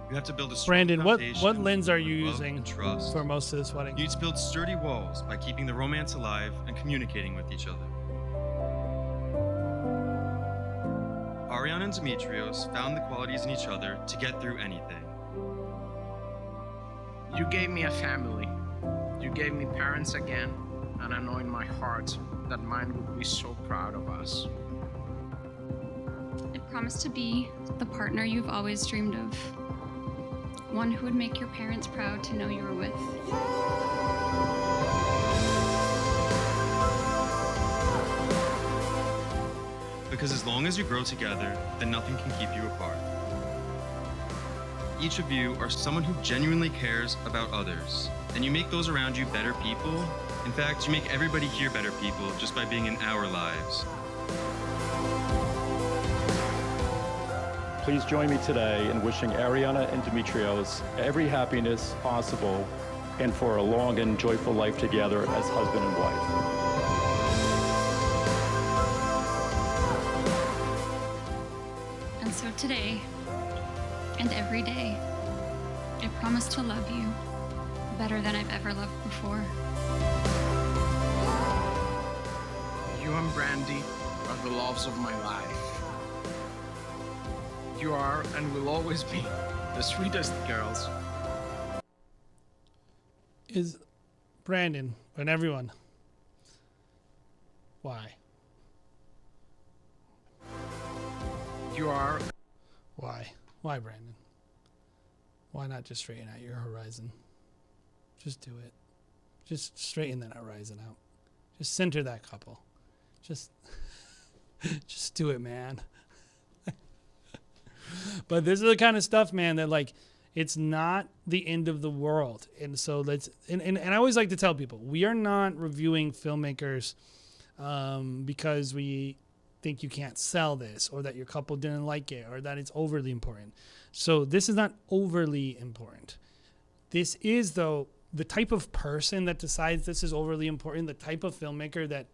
You have to build a strong Brandon, foundation what lens are you of love using and trust. for most of this wedding? You need to build sturdy walls by keeping the romance alive and communicating with each other. Ariana and Demetrios found the qualities in each other to get through anything. You gave me a family. You gave me parents again, and I know in my heart that mine would be so proud of us. I promise to be the partner you've always dreamed of. One who would make your parents proud to know you were with. Because as long as you grow together, then nothing can keep you apart. Each of you are someone who genuinely cares about others, and you make those around you better people. In fact, you make everybody here better people just by being in our lives. Please join me today in wishing Ariana and Demetrios every happiness possible and for a long and joyful life together as husband and wife. And so today, and every day, I promise to love you better than I've ever loved before. You and Brandy are the loves of my life. You are and will always be the sweetest girls. Is Brandon and everyone. Why? You are. Why? Why, Brandon? Why not just straighten out your horizon? Just do it. Just straighten that horizon out. Just center that couple. Just do it, man. But this is the kind of stuff, man, that like, it's not the end of the world. And so let's, and I always like to tell people, we are not reviewing filmmakers because we think you can't sell this or that your couple didn't like it or that it's overly important. So this is not overly important. This is, though, the type of person that decides this is overly important, the type of filmmaker that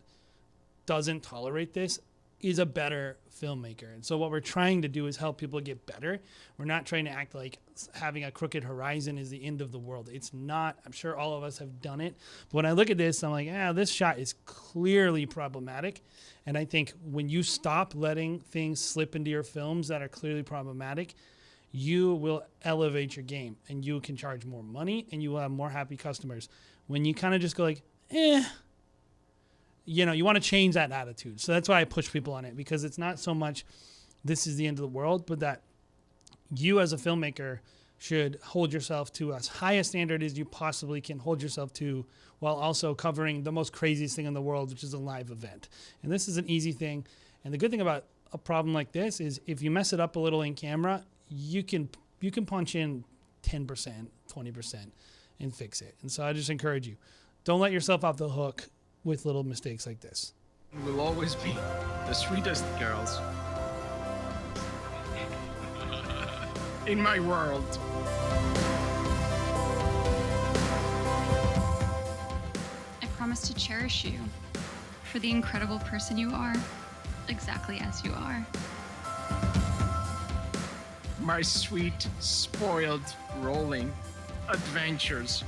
doesn't tolerate this is a better filmmaker. And so what we're trying to do is help people get better. We're not trying to act like having a crooked horizon is the end of the world. It's not. I'm sure all of us have done it. But when I look at this, I'm like, this shot is clearly problematic. And I think when you stop letting things slip into your films that are clearly problematic, you will elevate your game and you can charge more money and you will have more happy customers. When you kind of just go like, you know, you want to change that attitude. So that's why I push people on it, because it's not so much this is the end of the world, but that you as a filmmaker should hold yourself to as high a standard as you possibly can hold yourself to, while also covering the most craziest thing in the world, which is a live event. And this is an easy thing. And the good thing about a problem like this is if you mess it up a little in camera, you can punch in 10%, 20% and fix it. And so I just encourage you, don't let yourself off the hook with little mistakes like this. Will always be the sweetest girls in my world. I promise to cherish you for the incredible person you are, exactly as you are. My sweet, spoiled, rolling adventures.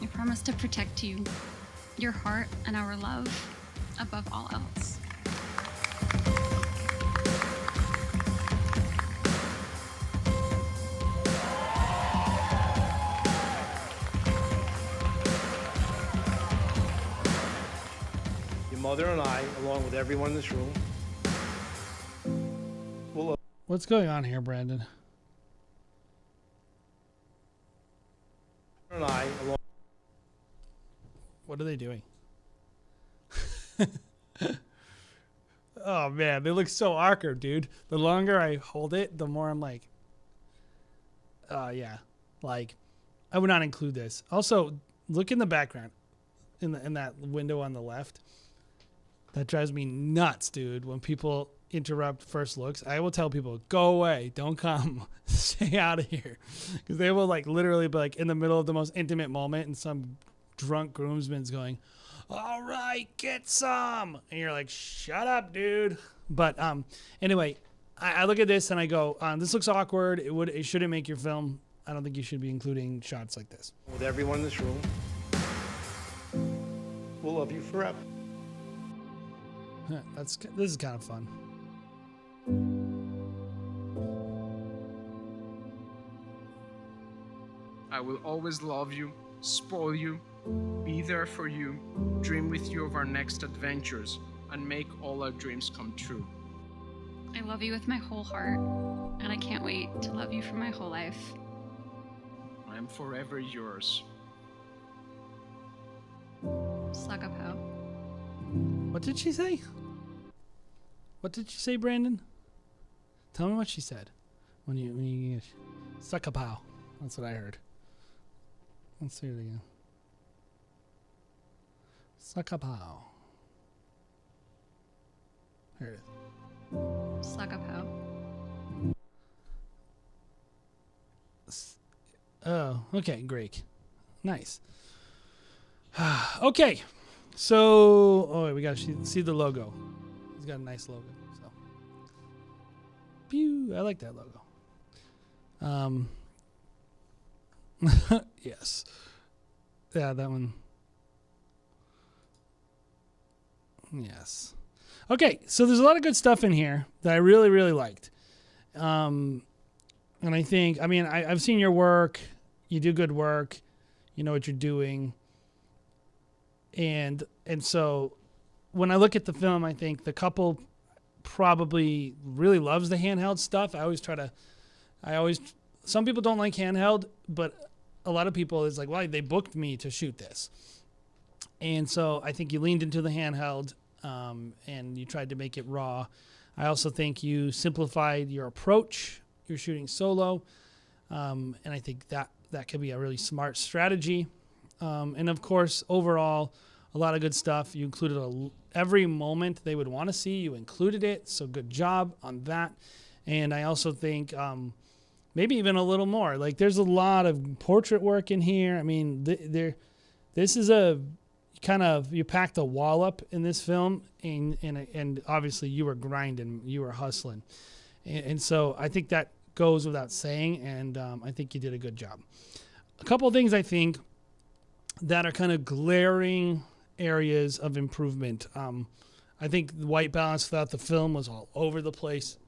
I promise to protect you, your heart, and our love above all else. Your mother and I, along with everyone in this room, will... What's going on here, Brandon? And I, along... What are they doing? Oh man, they look so awkward, dude. The longer I hold it, the more I'm like, yeah, like I would not include this. Also, look in the background, in that window on the left. That drives me nuts, dude. When people interrupt first looks, I will tell people, go away, don't come, stay out of here, because they will like literally be like in the middle of the most intimate moment, and some drunk groomsman's going, all right, get some, and you're like, shut up, dude. But anyway, I look at this and I go, this looks awkward. It shouldn't make your film. I don't think you should be including shots like this. With everyone in this room, we'll love you forever. This is kind of fun. I will always love you, spoil you, be there for you, dream with you of our next adventures, and make all our dreams come true. I love you with my whole heart, and I can't wait to love you for my whole life. I am forever yours. Slug up, ho. What did she say? What did she say, Brandon? Tell me what she said. When you suck a pow. That's what I heard. Let's see it again. Suck a pow. Here it is. Suck up how. Oh, okay, Greek. Nice. Okay, so wait, we gotta see the logo. He's got a nice logo. So, pew! I like that logo. Yes. Yeah, that one. Yes. Okay, so there's a lot of good stuff in here that I really, really liked. And I think, I mean, I've seen your work. You do good work. You know what you're doing. And so when I look at the film, I think the couple probably really loves the handheld stuff. Some people don't like handheld, but a lot of people is like, well, they booked me to shoot this. And so I think you leaned into the handheld, and you tried to make it raw. I also think you simplified your approach. You're shooting solo. And I think that could be a really smart strategy. And of course, overall, a lot of good stuff. You included every moment they would want to see. You included it. So good job on that. And I also think maybe even a little more. Like there's a lot of portrait work in here. I mean, this is a kind of, you packed a wallop in this film, and obviously you were grinding, you were hustling. And so I think that goes without saying, and I think you did a good job. A couple of things I think that are kind of glaring areas of improvement. I think the white balance throughout the film was all over the place.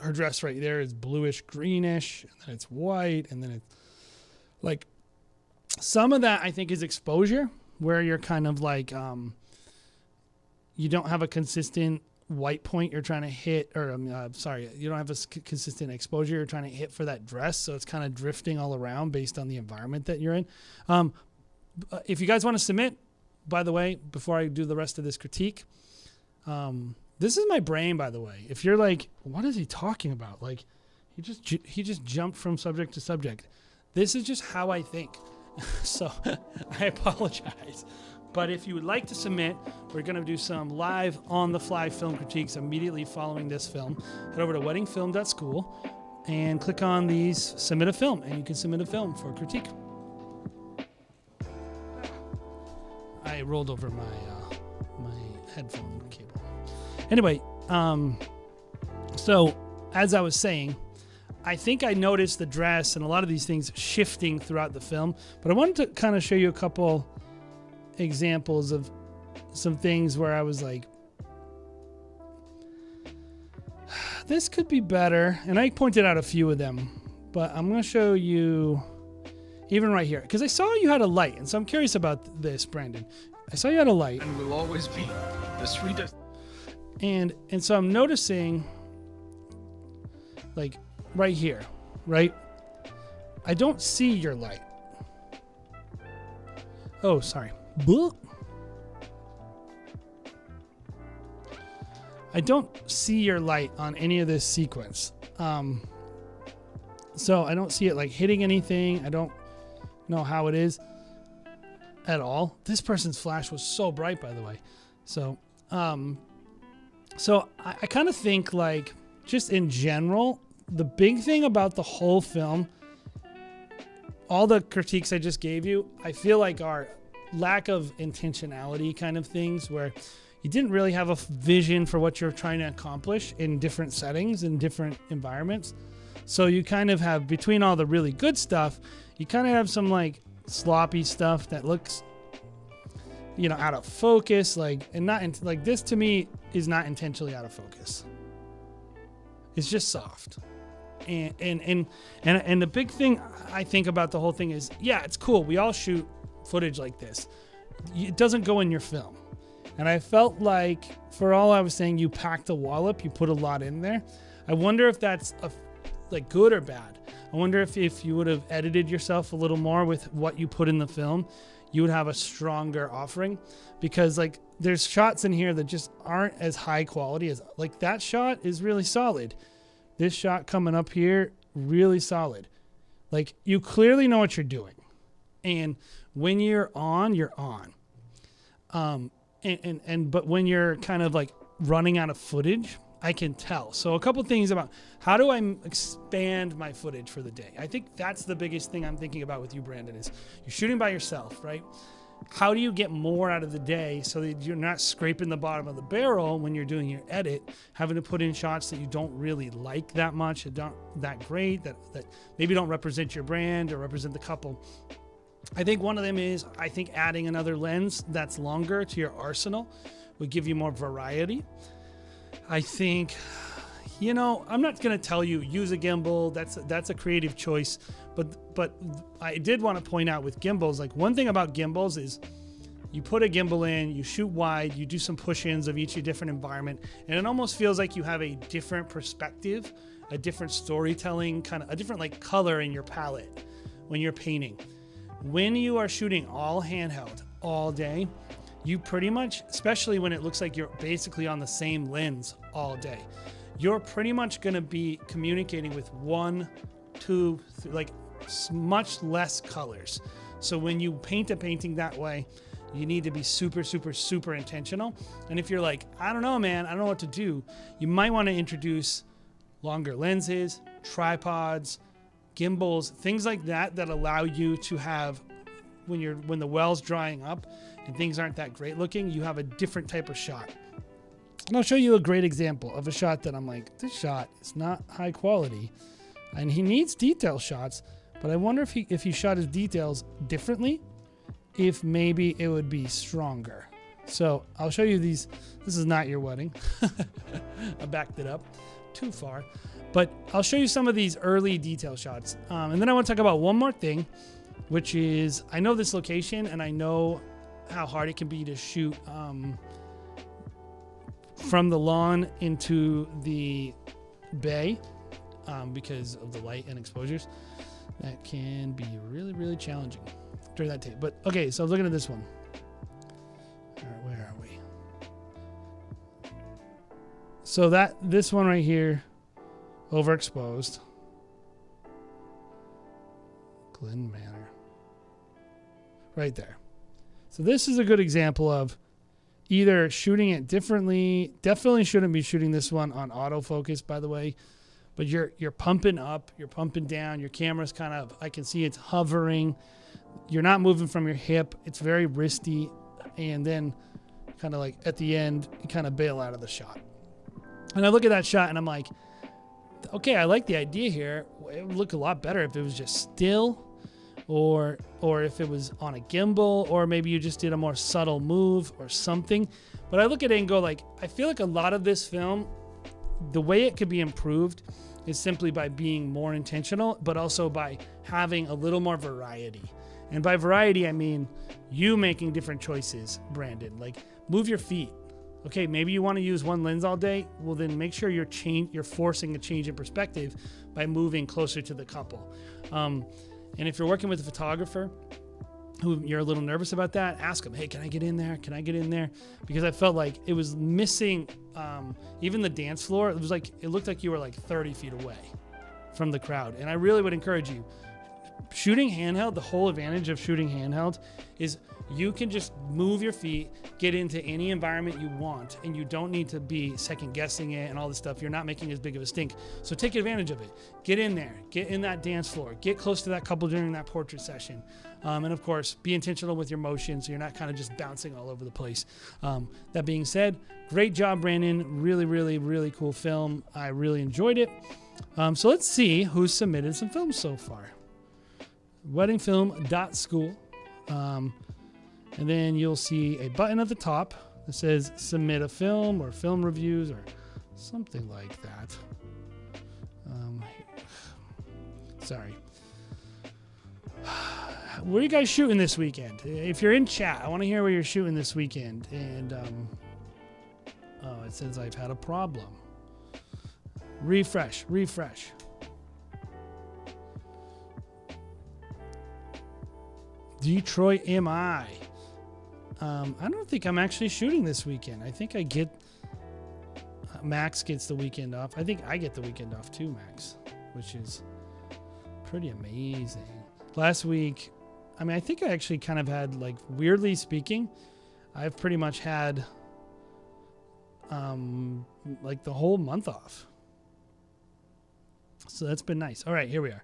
Her dress right there is bluish greenish, and then it's white, and then it's like some of that I think is exposure, where you're kind of like you don't have a consistent white point you're trying to hit, or you don't have a consistent exposure you're trying to hit for that dress, so it's kind of drifting all around based on the environment that you're in. If you guys want to submit, by the way, before I do the rest of this critique, this is my brain, by the way. If you're like, what is he talking about? Like, he just jumped from subject to subject. This is just how I think. So I apologize. But if you would like to submit, we're going to do some live on-the-fly film critiques immediately following this film. Head over to weddingfilm.school and click on these submit a film, and you can submit a film for critique. I rolled over my headphone cable. Anyway, so as I was saying, I think I noticed the dress and a lot of these things shifting throughout the film, but I wanted to kind of show you a couple examples of some things where I was like, this could be better. And I pointed out a few of them, but I'm going to show you even right here, because I saw you had a light. And so I'm curious about this, Brandon. I saw you had a light. And will always be the sweetest. And so I'm noticing, like, right here, right? I don't see your light. Oh, sorry. I don't see your light on any of this sequence. So I don't see it like hitting anything. I don't know how it is at all. This person's flash was so bright, by the way. So I kind of think, like, just in general, the big thing about the whole film, all the critiques I just gave you, I feel like are lack of intentionality kind of things, where you didn't really have a vision for what you're trying to accomplish in different settings, in different environments. So you kind of have, between all the really good stuff, you kind of have some like sloppy stuff that looks, you know, out of focus, like, and not like this to me is not intentionally out of focus. It's just soft. And the big thing I think about the whole thing is, yeah, it's cool. We all shoot footage like this. It doesn't go in your film. And I felt like, for all I was saying, you packed a wallop. You put a lot in there. I wonder if that's like good or bad. I wonder if you would have edited yourself a little more with what you put in the film, you would have a stronger offering, because like there's shots in here that just aren't as high quality as, like, that shot is really solid. This shot coming up here, really solid. Like, you clearly know what you're doing. And when you're on, you're on. But when you're kind of like running out of footage, I can tell. So a couple things about how do I expand my footage for the day? I think that's the biggest thing I'm thinking about with you, Brandon, is you're shooting by yourself, right? How do you get more out of the day so that you're not scraping the bottom of the barrel when you're doing your edit, having to put in shots that you don't really like that much, that aren't that great, that maybe don't represent your brand or represent the couple. I think one of them is, I think adding another lens that's longer to your arsenal would give you more variety. I think, you know, I'm not going to tell you use a gimbal. That's a creative choice. But I did want to point out with gimbals, like, one thing about gimbals is you put a gimbal in, you shoot wide, you do some push-ins of each different environment, and it almost feels like you have a different perspective, a different storytelling, kind of a different like color in your palette when you're painting. When you are shooting all handheld all day, you pretty much, especially when it looks like you're basically on the same lens all day, you're pretty much going to be communicating with 1, 2, like much less colors. So when you paint a painting that way, you need to be super, super, super intentional. And if you're like, I don't know, man, I don't know what to do, you might want to introduce longer lenses, tripods, gimbals, things like that allow you to have, when the well's drying up and things aren't that great looking, you have a different type of shot. And I'll show you a great example of a shot that I'm like, this shot is not high quality, and he needs detail shots, but I wonder if he shot his details differently, if maybe it would be stronger. So I'll show you these. This is not your wedding. I backed it up too far, but I'll show you some of these early detail shots. And then I want to talk about one more thing, which is, I know this location and I know how hard it can be to shoot from the lawn into the bay because of the light and exposures. That can be really, really challenging during that tape. But okay, so looking at this one. All right, where are we? So this one right here, overexposed. Glen Manor. Right there. So this is a good example of either shooting it differently. Definitely shouldn't be shooting this one on autofocus, by the way. But you're pumping up, you're pumping down. Your camera's kind of, I can see it's hovering. You're not moving from your hip. It's very wristy. And then kind of like at the end, you kind of bail out of the shot. And I look at that shot and I'm like, okay, I like the idea here. It would look a lot better if it was just still, or if it was on a gimbal, or maybe you just did a more subtle move or something. But I look at it and go like, I feel like a lot of this film, the way it could be improved is simply by being more intentional, but also by having a little more variety. And by variety, I mean you making different choices, Brandon. Like, move your feet. Okay, maybe you want to use one lens all day. Well, then make sure you're forcing a change in perspective by moving closer to the couple. And if you're working with a photographer who you're a little nervous about that, ask them, hey, can I get in there? Can I get in there? Because I felt like it was missing, even the dance floor. It looked like you were like 30 feet away from the crowd. And I really would encourage you, shooting handheld, the whole advantage of shooting handheld is you can just move your feet, get into any environment you want, and you don't need to be second guessing it and all this stuff. You're not making as big of a stink. So take advantage of it. Get in there, get in that dance floor, get close to that couple during that portrait session. And of course, be intentional with your motion so you're not kind of just bouncing all over the place. That being said, great job, Brandon. Really, really, really cool film. I really enjoyed it. So let's see who's submitted some films so far. Weddingfilm.school. And then you'll see a button at the top that says submit a film or film reviews or something like that. Sorry. Where are you guys shooting this weekend? If you're in chat, I want to hear where you're shooting this weekend. And oh, it says I've had a problem. Refresh. Detroit am I? I don't think I'm actually shooting this weekend. I think I get... Max gets the weekend off. I think I get the weekend off too, Max, which is pretty amazing. Last week, I mean, I think I actually kind of had, like, weirdly speaking, I've pretty much had, like, the whole month off. So that's been nice. All right, here we are.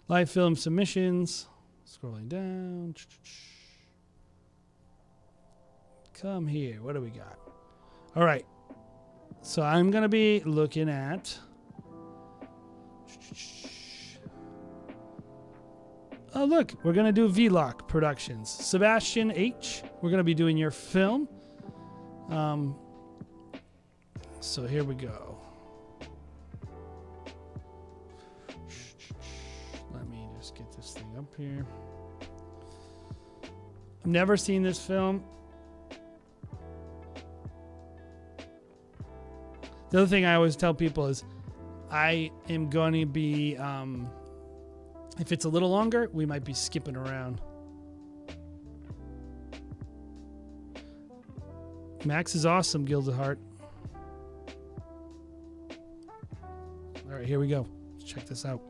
Live film submissions. Scrolling down. Come here. What do we got? All right. So I'm going to be looking at... Oh, look. We're going to do Vlog Productions. Sebastian H. We're going to be doing your film. So here we go. Let me just get this thing up here. I've never seen this film. The other thing I always tell people is I am going to be, if it's a little longer, we might be skipping around. Max is awesome, Gilded Heart. All right, here we go. Let's check this out.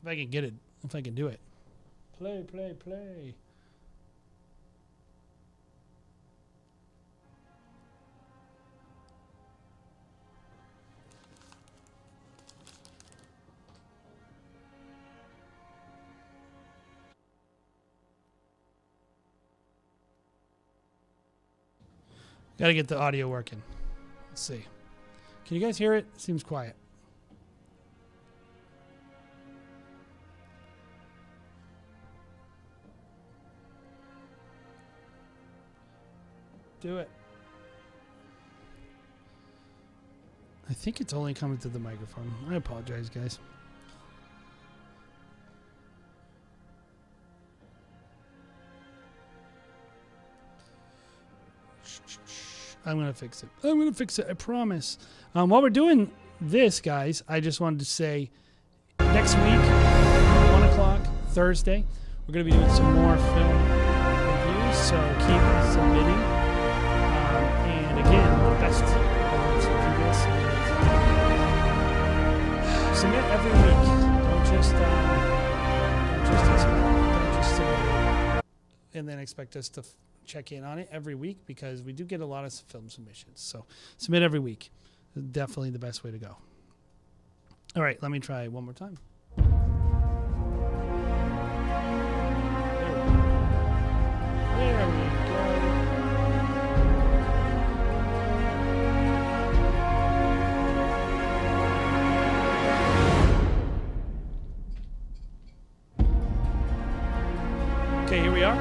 If I can get it, if I can do it. Play, play, play. Got to get the audio working. Let's see. Can you guys hear it? It seems quiet. Do it. I think it's only coming through the microphone. I apologize, guys. I'm going to fix it. I'm going to fix it. I promise. While we're doing this, guys, I just wanted to say next week, 1 o'clock, Thursday, we're going to be doing some more film reviews. So keep submitting. And again, the best way to do this is submit every week. Don't just submit and then expect us to check in on it every week, because we do get a lot of film submissions. So submit every week. Definitely the best way to go. All right, let me try one more time. There we go. Okay, here we are.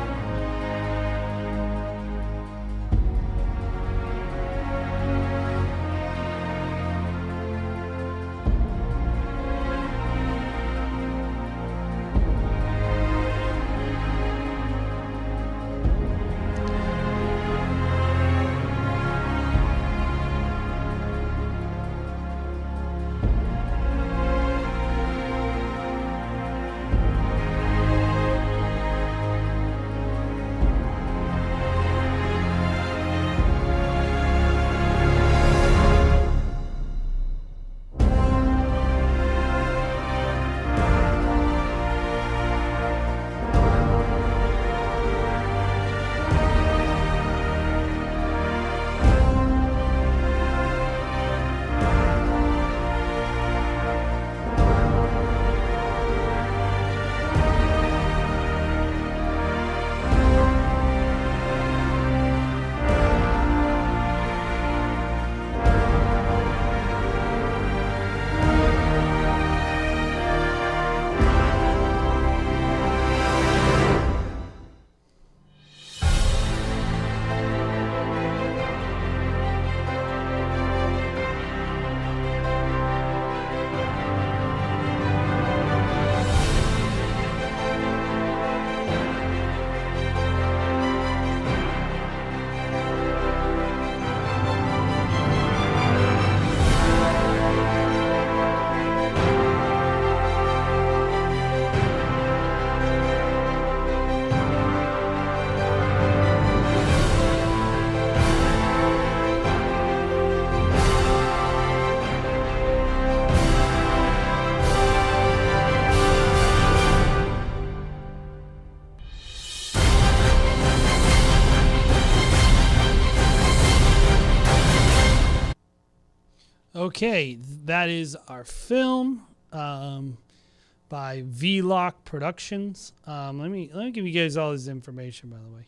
Okay, that is our film by V-Lock Productions. Let me give you guys all this information, by the way,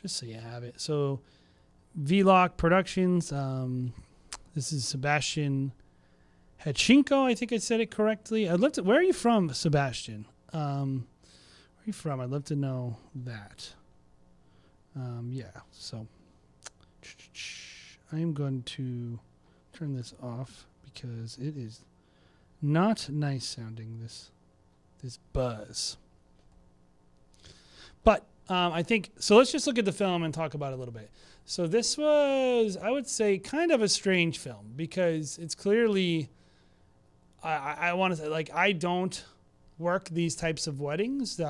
just so you have it. So, V-Lock Productions. This is Sebastian Hachinko. I think I said it correctly. I'd love to. Where are you from, Sebastian? Where are you from? I'd love to know that. Yeah. So, I am going to turn this off because it is not nice sounding, this buzz. But I think so. Let's just look at the film and talk about it a little bit. So this was, I would say, kind of a strange film because it's clearly, I want to say, like, I don't work these types of weddings.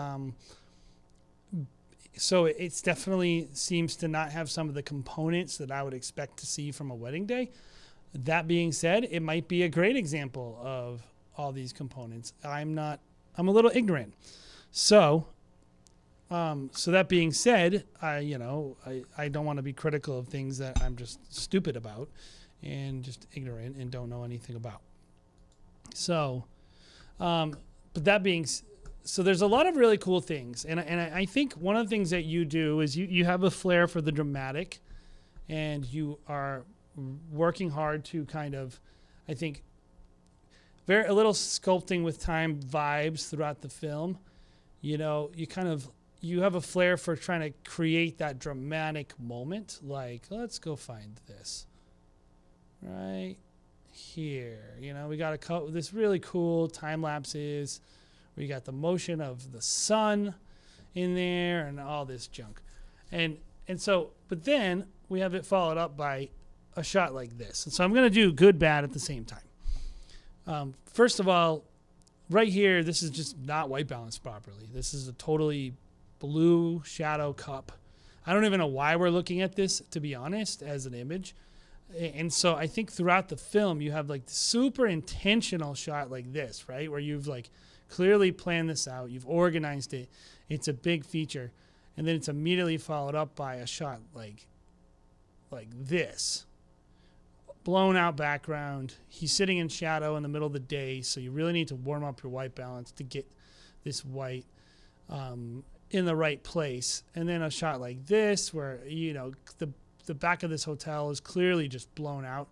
So it's definitely seems to not have some of the components that I would expect to see from a wedding day. That being said, it might be a great example of all these components. I'm a little ignorant. So that being said, I don't want to be critical of things that I'm just stupid about and just ignorant and don't know anything about. So, but that being so there's a lot of really cool things. And I think one of the things that you do is you have a flair for the dramatic, and you are working hard to kind of, I think, a little sculpting with time vibes throughout the film. You know, you have a flair for trying to create that dramatic moment. Like, let's go find this right here. You know, we got this really cool time lapses. We got the motion of the sun in there and all this junk. And so, but then we have it followed up by a shot like this. And so I'm going to do good, bad at the same time. First of all, right here, this is just not white balanced properly. This is a totally blue shadow cup. I don't even know why we're looking at this, to be honest, as an image. And so I think throughout the film, you have like the super intentional shot like this, right? Where you've like clearly planned this out. You've organized it. It's a big feature. And then it's immediately followed up by a shot like this. Blown out background. He's sitting in shadow in the middle of the day. So you really need to warm up your white balance to get this white in the right place. And then a shot like this where, you know, the back of this hotel is clearly just blown out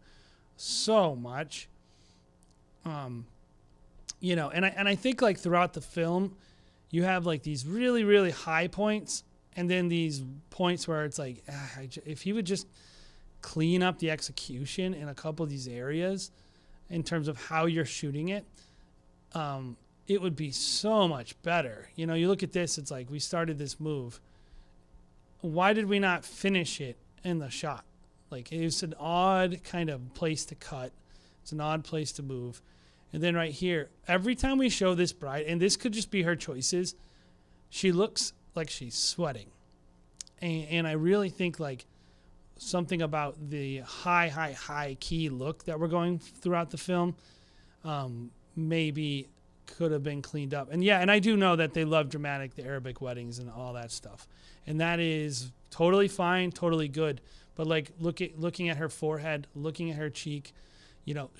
so much. You know, and I think like throughout the film, you have like these really, really high points and then these points where it's like, if he would just clean up the execution in a couple of these areas in terms of how you're shooting it, it would be so much better. You know, you look at this, it's like we started this move. Why did we not finish it in the shot? Like, it was an odd kind of place to cut. It's an odd place to move. And then right here, every time we show this bride, and this could just be her choices, she looks like she's sweating. And I really think like something about the high key look that we're going throughout the film maybe could have been cleaned up. And yeah, and I do know that they love dramatic, the Arabic weddings and all that stuff. And that is totally fine, totally good. But like looking at her forehead, looking at her cheek, you know,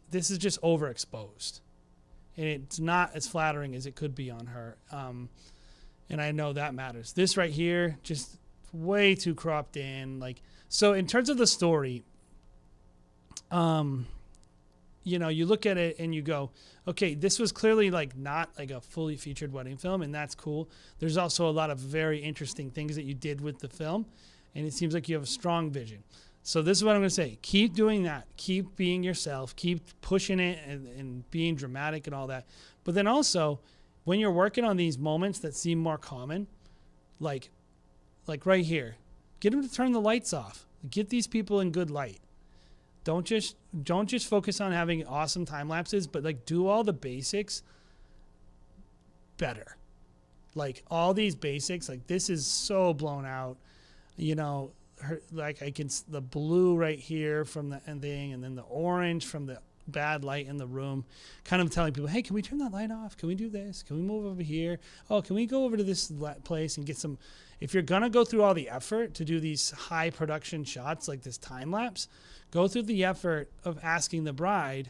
this is just overexposed. And it's not as flattering as it could be on her. And I know that matters. This right here, just way too cropped in. Like, so in terms of the story, you know, you look at it and you go, okay, this was clearly like not like a fully featured wedding film, and that's cool. There's also a lot of very interesting things that you did with the film, and it seems like you have a strong vision. So this is what I'm going to say. Keep doing that. Keep being yourself. Keep pushing it and being dramatic and all that. But then also, when you're working on these moments that seem more common, like right here, get them to turn the lights off. Get these people in good light. Don't just focus on having awesome time lapses, but like do all the basics better. Like all these basics, like this is so blown out, you know. The blue right here from the ending, and then the orange from the bad light in the room, kind of telling people, hey, can we turn that light off? Can we do this? Can we move over here? Oh, can we go over to this place and get some? If you're going to go through all the effort to do these high production shots like this time lapse, go through the effort of asking the bride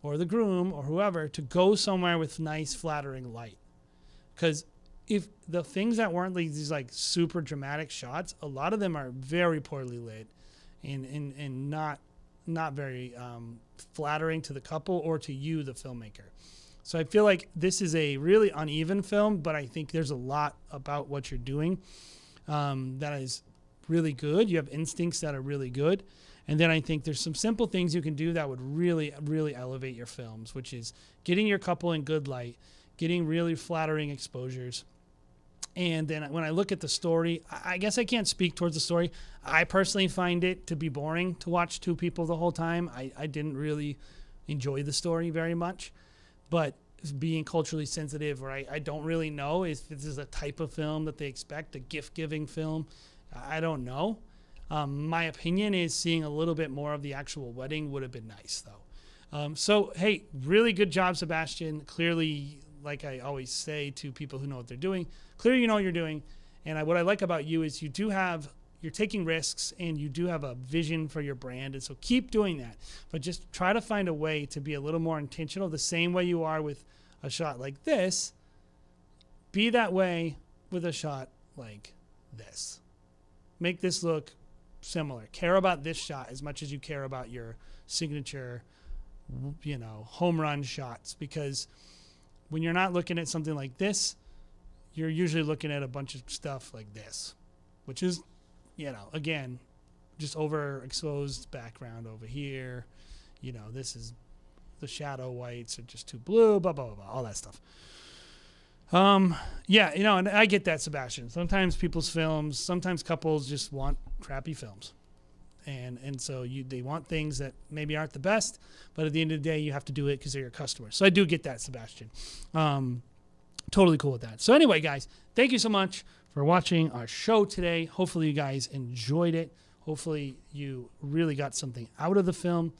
or the groom or whoever to go somewhere with nice flattering light. Because if the things that weren't like these like super dramatic shots, a lot of them are very poorly lit and not very flattering to the couple or to you, the filmmaker. So I feel like this is a really uneven film, but I think there's a lot about what you're doing that is really good. You have instincts that are really good. And then I think there's some simple things you can do that would really, really elevate your films, which is getting your couple in good light, getting really flattering exposures. And then when I look at the story, I guess I can't speak towards the story. I personally find it to be boring to watch two people the whole time. I didn't really enjoy the story very much. But being culturally sensitive, or I don't really know if this is a type of film that they expect, a gift-giving film. I don't know. My opinion is seeing a little bit more of the actual wedding would have been nice, though. So, hey, really good job, Sebastian. Clearly, like I always say to people who know what they're doing, clearly you know what you're doing. And what I like about you is you're taking risks and you do have a vision for your brand. And so keep doing that. But just try to find a way to be a little more intentional, the same way you are with a shot like this. Be that way with a shot like this. Make this look similar. Care about this shot as much as you care about your signature, home run shots. Because when you're not looking at something like this, you're usually looking at a bunch of stuff like this, which is, again, just overexposed background over here. This is the shadow whites are just too blue, blah, blah, blah, blah, all that stuff. And I get that, Sebastian. Sometimes sometimes couples just want crappy films. And so they want things that maybe aren't the best, but at the end of the day, you have to do it because they're your customers. So I do get that, Sebastian. Totally cool with that. So anyway, guys, thank you so much for watching our show today. Hopefully you guys enjoyed it. Hopefully you really got something out of the film.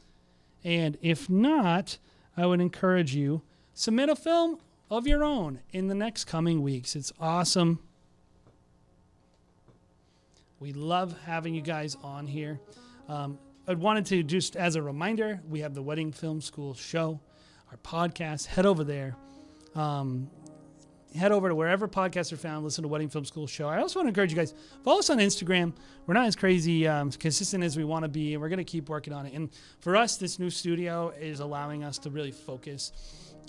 And if not, I would encourage you, submit a film of your own in the next coming weeks. It's awesome. We love having you guys on here. I wanted to, just as a reminder, we have the Wedding Film School show, our podcast. Head over there. Head over to wherever podcasts are found. Listen to Wedding Film School show. I also want to encourage you guys, follow us on Instagram. We're not as crazy, consistent as we want to be, and we're going to keep working on it. And for us, this new studio is allowing us to really focus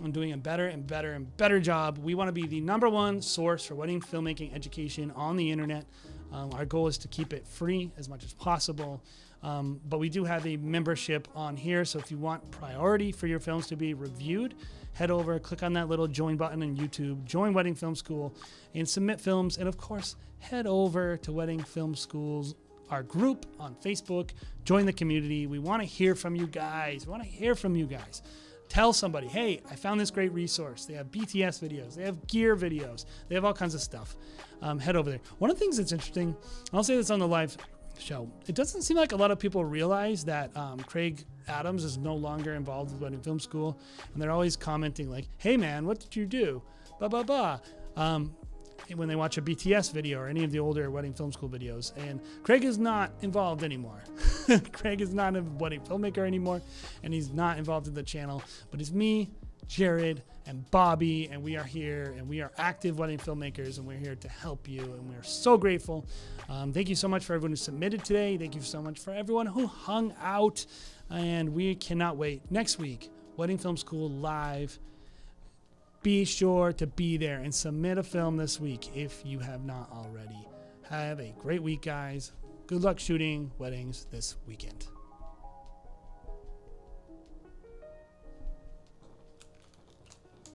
on doing a better and better and better job. We want to be the #1 source for wedding filmmaking education on the internet. Our goal is to keep it free as much as possible. But we do have a membership on here. So if you want priority for your films to be reviewed, head over, click on that little join button on YouTube, join Wedding Film School, and submit films. And of course, head over to Wedding Film School's, our group on Facebook, join the community. We want to hear from you guys. Tell somebody, hey, I found this great resource. They have BTS videos. They have gear videos. They have all kinds of stuff. Head over there. One of the things that's interesting, I'll say this on the live show, it doesn't seem like a lot of people realize that Craig Adams is no longer involved with Wedding Film School. And they're always commenting like, hey, man, what did you do? Blah, blah, blah. When they watch a BTS video or any of the older Wedding Film School videos. And Craig is not involved anymore. Craig is not a wedding filmmaker anymore, and he's not involved in the channel. But it's me, Jared, and Bobby, and we are here, and we are active wedding filmmakers, and we're here to help you, and we're so grateful. Thank you so much for everyone who submitted today. Thank you so much for everyone who hung out, and we cannot wait. Next week, Wedding Film School Live. Be sure to be there and submit a film this week if you have not already. Have a great week, guys. Good luck shooting weddings this weekend.